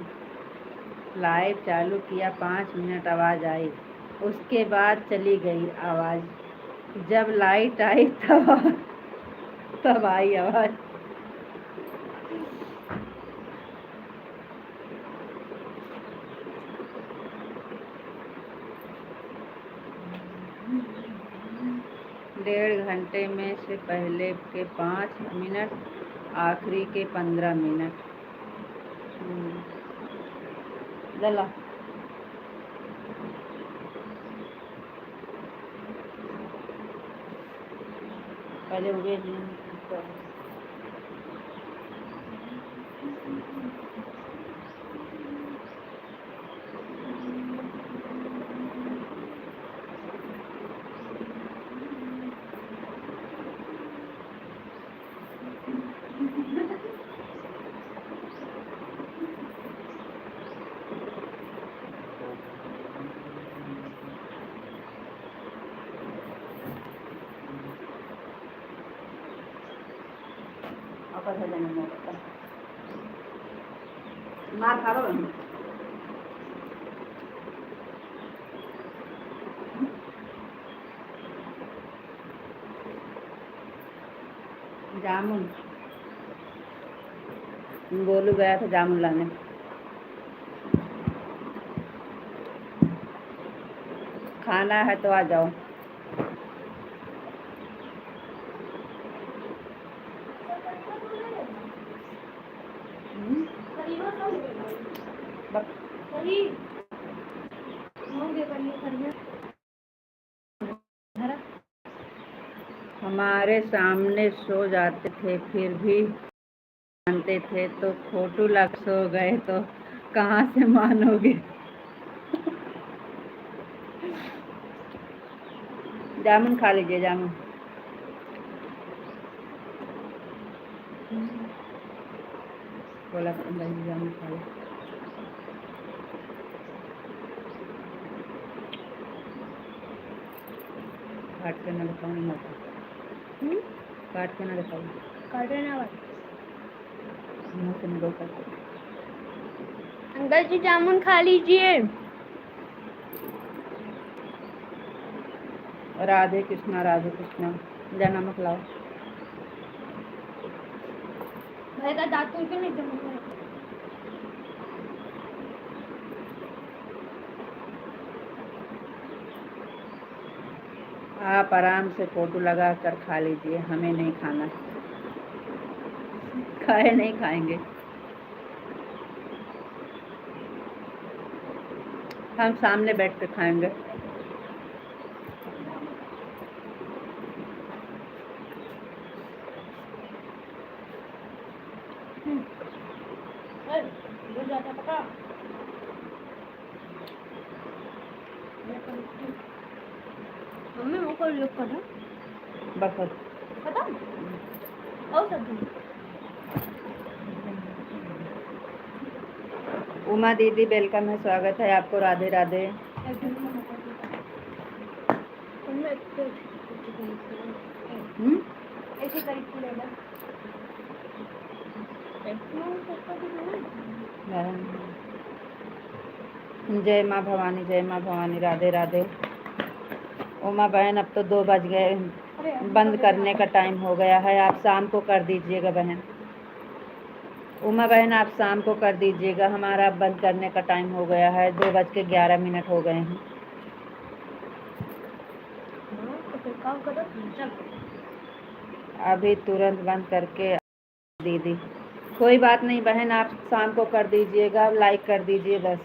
लाइव चालू किया, 5 मिनट आवाज़ आई, उसके बाद चली गई आवाज़। जब लाइट आई तब आई आवाज़। डेढ़ घंटे में से पहले के 5 मिनट, आखिरी के 15 मिनट। चला पहले हो गए मार खा लो। जामुन, गोलू गया था जामुन लाने। खाना है तो आ जाओ। हमारे सामने सो जाते थे, फिर भी मानते थे, तो फोटो लग सो गए तो कहाँ से मानोगे। जामुन खा लीजिए, जामुन। बोला जामुन खा लो। काट के ना दिखाऊँ, नहीं होता। काट के ना दिखाऊँ, काटे ना बात। मुँह से निकल सकते। अंकल जी जामुन खा लीजिए। राधे कृष्णा, राधे कृष्णा। जा नमक लाओ। भाई का दांत क्यों नहीं जमा हुआ है? आप आराम से फोटो लगा कर खा लीजिए, हमें नहीं खाना। खाए नहीं खाएंगे, हम सामने बैठ कर खाएंगे। मम्मी वो कर लो करो। बस पता और सब उमा दीदी वेलकम है, स्वागत है आपको। राधे राधे। ऐसे करीब ले लो। जय माँ भवानी, जय माँ भवानी। राधे राधे। उमा बहन, अब तो 2 बज गए, बंद करने का टाइम हो गया है, आप शाम को कर दीजिएगा बहन। उमा बहन, आप शाम को कर दीजिएगा, हमारा बंद करने का टाइम हो गया है, 2:11 हो गए हैं। अभी तुरंत बंद करके दीदी। कोई बात नहीं बहन, आप शाम को कर दीजिएगा, लाइक कर दीजिए बस।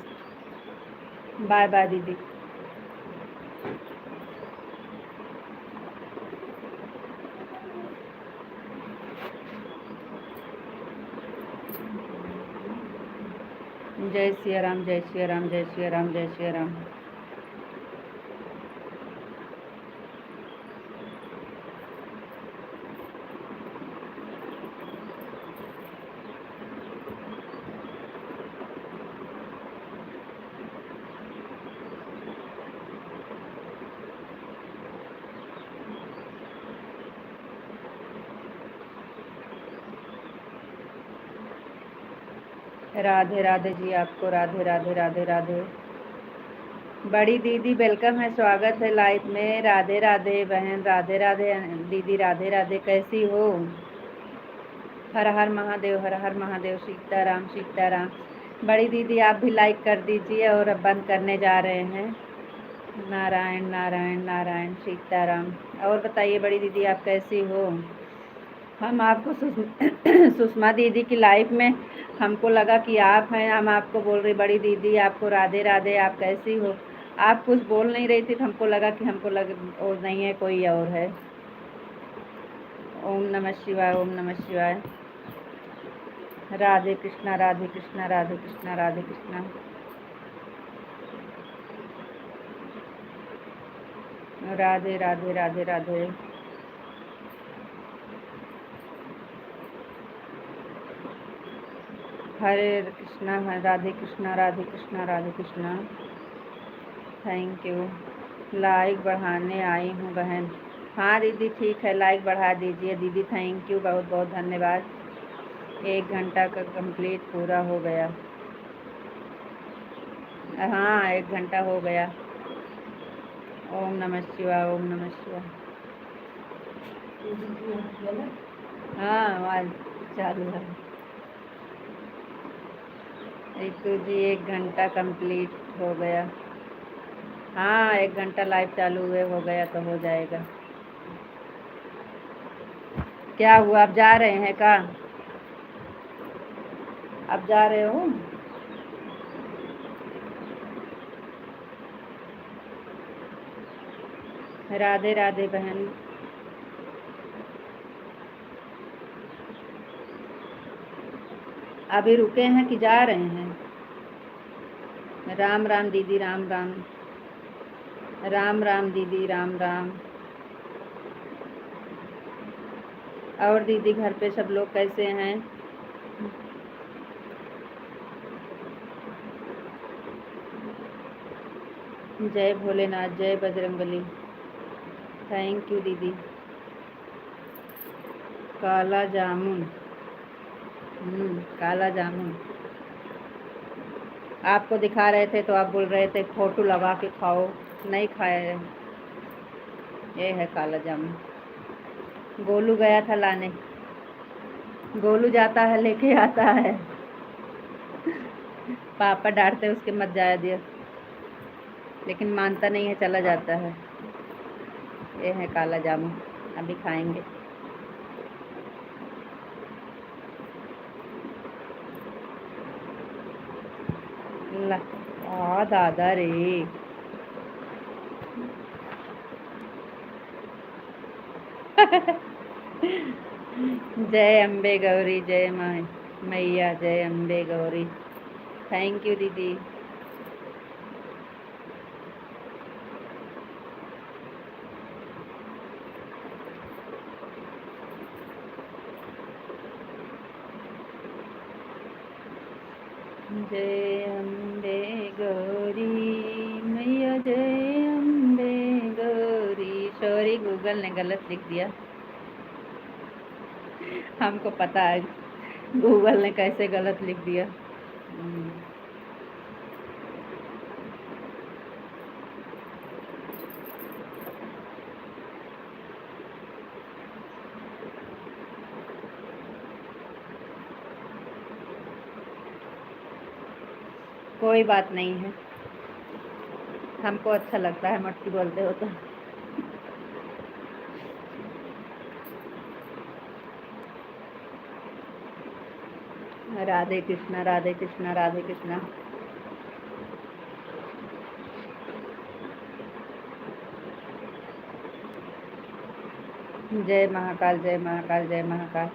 बाय बाय दीदी। जय सिया राम, जय सिया राम, जय सिया राम, जय सिया राम। राधे राधे जी, आपको राधे राधे राधे राधे। बड़ी दीदी वेलकम है, स्वागत है लाइव में। राधे राधे बहन, राधे राधे दीदी, राधे राधे, कैसी हो? हर हर महादेव, हर हर महादेव, सीताराम सीताराम। बड़ी दीदी आप भी लाइक कर दीजिए और अब बंद करने जा रहे हैं। नारायण नारायण नारायण, सीताराम। और बताइए बड़ी दीदी आप कैसी हो? हम आपको सुषमा दीदी की लाइफ में हमको लगा कि आप हैं, हम आपको बोल रही बड़ी दीदी आपको राधे राधे, आप कैसी हो? आप कुछ बोल नहीं रही थी तो हमको लगा कि और नहीं है, कोई और है। ओम नमः शिवाय, ओम नमः शिवाय। Radhe Krishna, Radhe Krishna, Radhe Krishna, Radhe Krishna. Radhe Radhe Radhe Radhe. Hare Krishna, Radhe Krishna, Radhe Krishna, Radhe Krishna. Thank you. Like बढ़ाने आई हूँ बहन। हाँ दीदी ठीक है, लाइक बढ़ा दीजिए दीदी, थैंक यू, बहुत बहुत धन्यवाद। 1 घंटा का कंप्लीट पूरा हो गया। हाँ 1 घंटा हो गया। ओम नमः शिवाय, ओम नमः शिवाय। हाँ आवाज़ चालू है। रितु जी 1 घंटा कंप्लीट हो गया। हाँ 1 घंटा लाइव चालू हुए हो गया तो हो जाएगा। क्या हुआ, आप जा रहे हैं क्या? आप जा रहे हो? राधे राधे बहन। अभी रुके हैं कि जा रहे हैं? राम राम दीदी, राम राम। राम राम दीदी, राम राम। और दीदी घर पे सब लोग कैसे हैं? जय भोलेनाथ, जय बजरंगबली। थैंक यू दीदी। काला जामुन। काला जामुन आपको दिखा रहे थे तो आप बोल रहे थे फोटो लगा के खाओ, नहीं खाया। ये है काला जामुन। गोलू गया था लाने। गोलू जाता है लेके आता है। पापा डांटते उसके मत जाया दिया, लेकिन मानता नहीं है, चला जाता है। ये है काला जामुन, अभी खाएंगे। दादा रे। जय अम्बे गौरी, जय मैया, जय अम्बे गौरी। थैंक यू दीदी। जय अम्बे गौरी मैया, जय अम्बे गौरी। सॉरी गूगल ने गलत लिख दिया। हमको पता है गूगल ने कैसे गलत लिख दिया। कोई बात नहीं है, हमको अच्छा लगता है मटकी बोलते हो तो। राधे कृष्णा, राधे कृष्णा, राधे कृष्णा। जय महाकाल, जय महाकाल, जय महाकाल।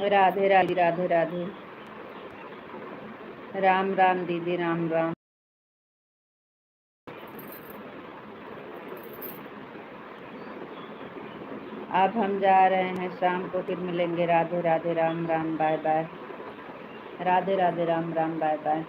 राधे राधे, राधे राधे। राम राम दीदी, राम राम। अब हम जा रहे हैं, शाम को फिर मिलेंगे। Radhe Radhe, Ram Ram, bye bye. Radhe Radhe, Ram Ram, bye bye.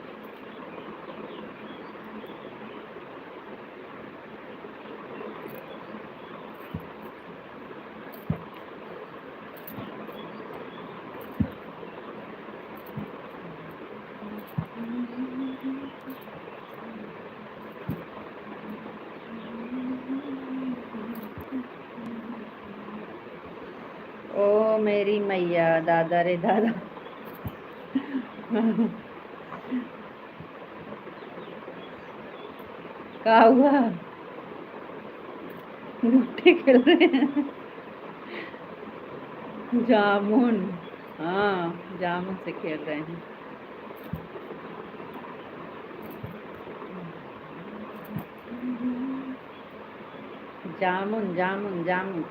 मेरी मैया, दादा रे दादा। क्या हुआ? गुट्टे खेल रहे हैं? जामुन, हाँ जामुन से खेल रहे हैं। जामुन जामुन जामुन।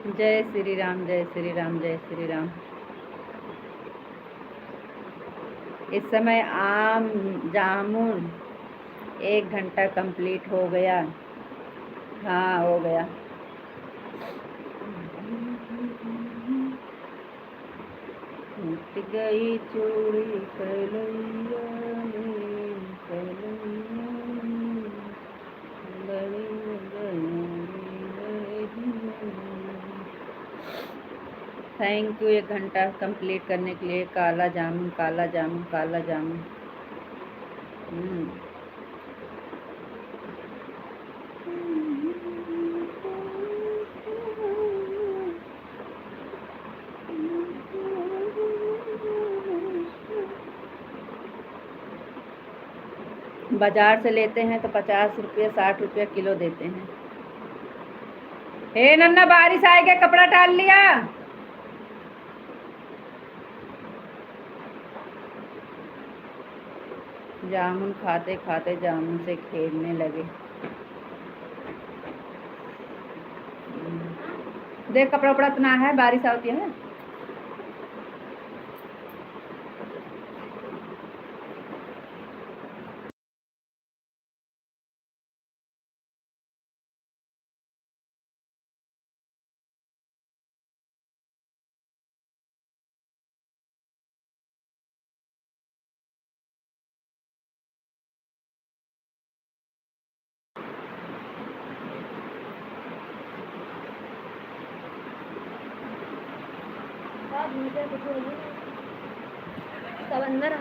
जय श्री राम, जय श्री राम, जय श्री राम। इस समय आम जामुन 1 घंटा कंप्लीट हो गया। हाँ हो गया। टूट गई चूड़ी कलैया में, कलैया में, बड़ी थैंक यू 1 घंटा कंप्लीट करने के लिए। काला जामुन, काला जामुन, काला जामुन। बाजार से लेते हैं तो 50 रुपये 60 रुपये किलो देते हैं। हे नन्ना, बारिश आएगा, कपड़ा डाल लिया। जामुन खाते खाते जामुन से खेलने लगे। देख कपड़ा उपड़ा इतना है, बारिश आती है। सब अंदर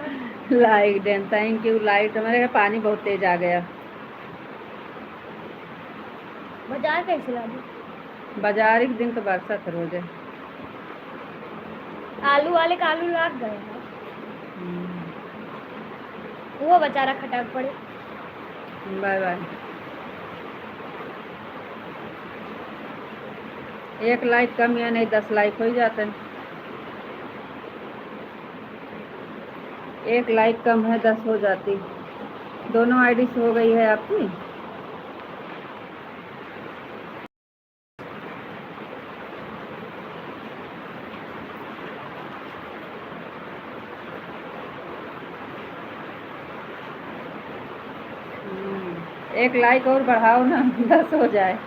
light then, thank you. Light हमारे यहाँ पानी बहुत तेज आ गया। बाजार कैसे ला दी? बाजार एक दिन तो बरसात रोज है। आलू वाले का आलू लाग गए हैं। वो बेचारा खटक पड़े। Bye bye. 1 लाइक कम या नहीं 10 लाइक हो ही जाते हैं। 1 लाइक कम है 10 हो जाती। दोनों आईडी से हो गई है आपकी। एक लाइक और बढ़ाओ ना, 10 हो जाए।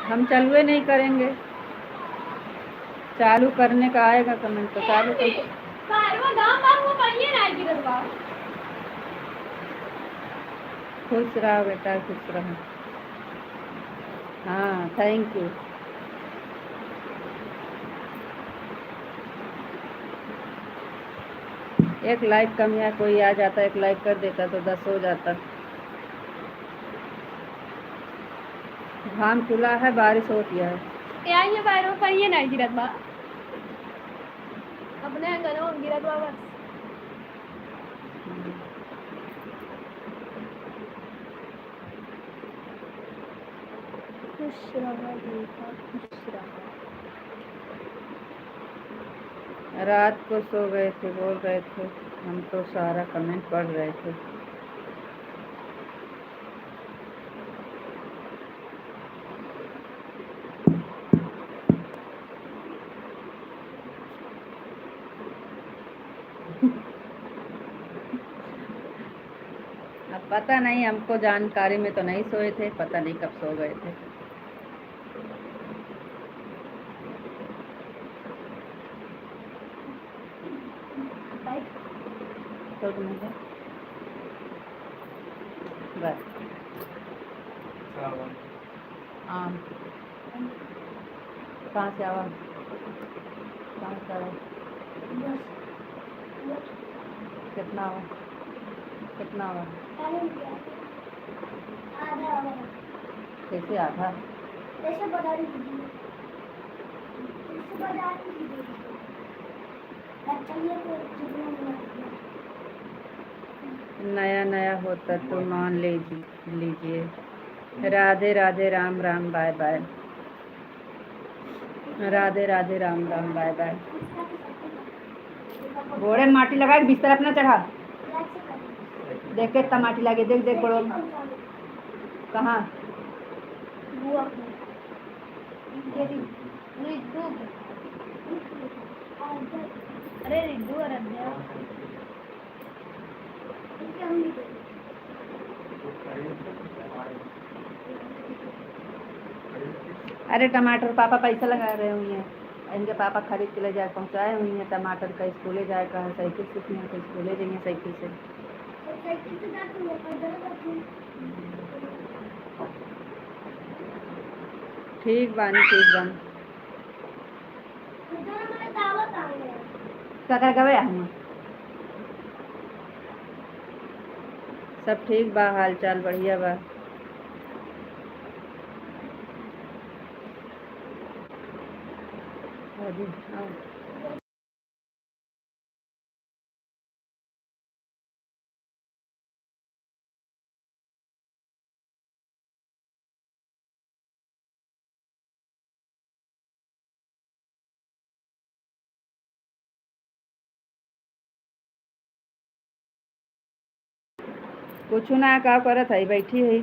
हम चालू नहीं करेंगे। चालू करने का आएगा कमेंट तो चालू कर। खुश रहो बेटा, खुश रहो। हाँ थैंक यू। एक लाइक कम या कोई आ जाता, 1 लाइक कर देता तो 10 हो जाता। घाम खुला है, बारिश होती है। ये बाहरों पर ये नहीं गिरत बा, अपने घरों गिरत बा बस। खुश रहो बेटा, खुश रहो। रात को सो गए थे, बोल रहे थे हम तो सारा कमेंट पढ़ रहे थे। अब पता नहीं, हमको जानकारी में तो नहीं सोए थे, पता नहीं कब सो गए थे। तो बस कहाँ से आवा? कहाँ से आवा? कितना आवा? कितना आवा? कैसे आधा? नया नया होता तो मान लीजिए। Radhe Radhe Ram Ram bye bye. Radhe Radhe Ram Ram bye bye. घोड़े में माटी लगा के बिस्तर अपना चढ़ा। देख के इतना माटी लगे, देख देख बड़ो कहाँ? अरे रिद्धू और अध्या अरे टमाटर पापा पैसा लगा रहे हुई हैं, इनके पापा खरीद के ले जाए पहुँचाए हुई हैं टमाटर का। स्कूले जाए कहा साइकिल सीखने तो स्कूले जाइए साइकिल से। ठीक बानी ठीक बानी। क्या कर गए हम? सब ठीक बा, हाल चाल बढ़िया बा। अभी हाँ। कुछ ना का करत है, बैठी है।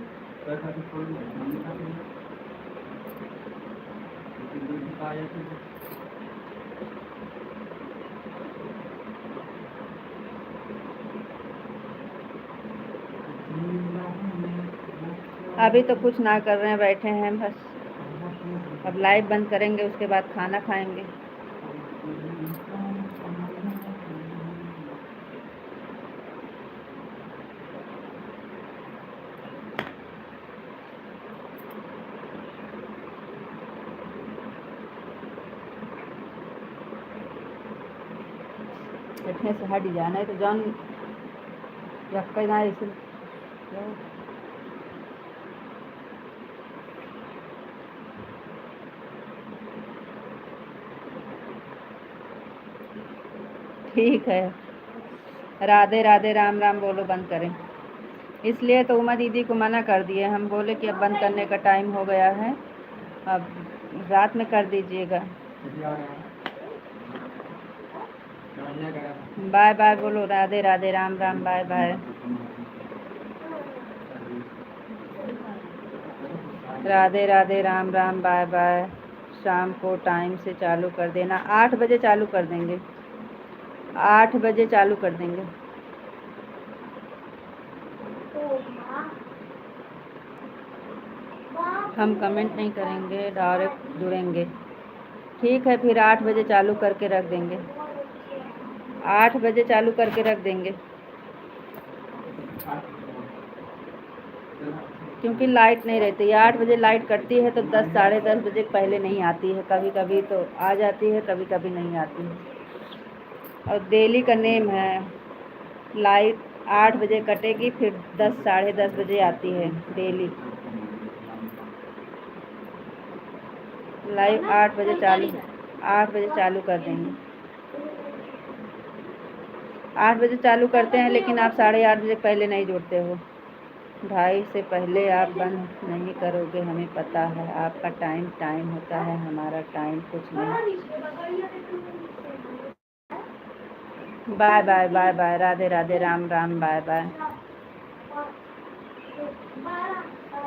अभी तो कुछ ना कर रहे हैं, बैठे हैं बस। अब लाइव बंद करेंगे उसके बाद खाना खाएंगे। बैठने से हट जाना है तो जान रख कर ना इसे। ठीक है, राधे राधे राम राम बोलो, बंद करें। इसलिए तो उमा दीदी को मना कर दिए, हम बोले कि अब बंद करने का टाइम हो गया है, अब रात में कर दीजिएगा। बाय बाय बोलो, Radhe Radhe Ram Ram bye bye. Radhe Radhe Ram Ram bye bye. शाम को टाइम से चालू कर देना, 8 बजे चालू कर देंगे, 8 बजे चालू कर देंगे। हम कमेंट नहीं करेंगे, डायरेक्ट जुड़ेंगे। ठीक है, फिर 8 बजे चालू करके रख देंगे, 8 बजे चालू करके रख देंगे। क्योंकि लाइट नहीं रहती है, 8 बजे लाइट कटती है तो 10 साढ़े 10 बजे पहले नहीं आती है, कभी कभी तो आ जाती है, कभी कभी नहीं आती है। और डेली का नेम है, लाइट 8 बजे कटेगी, फिर 10 साढ़े 10 बजे आती है डेली। लाइव 8 बजे चालू, 8 बजे चालू कर देंगे, 8 बजे चालू करते हैं, लेकिन आप 8:30 बजे पहले नहीं जुड़ते हो। 2:30 से पहले आप बंद नहीं करोगे, हमें पता है। आपका टाइम होता है, हमारा टाइम कुछ नहीं। Bye bye bye bye, Radhe Radhe Ram Ram bye bye.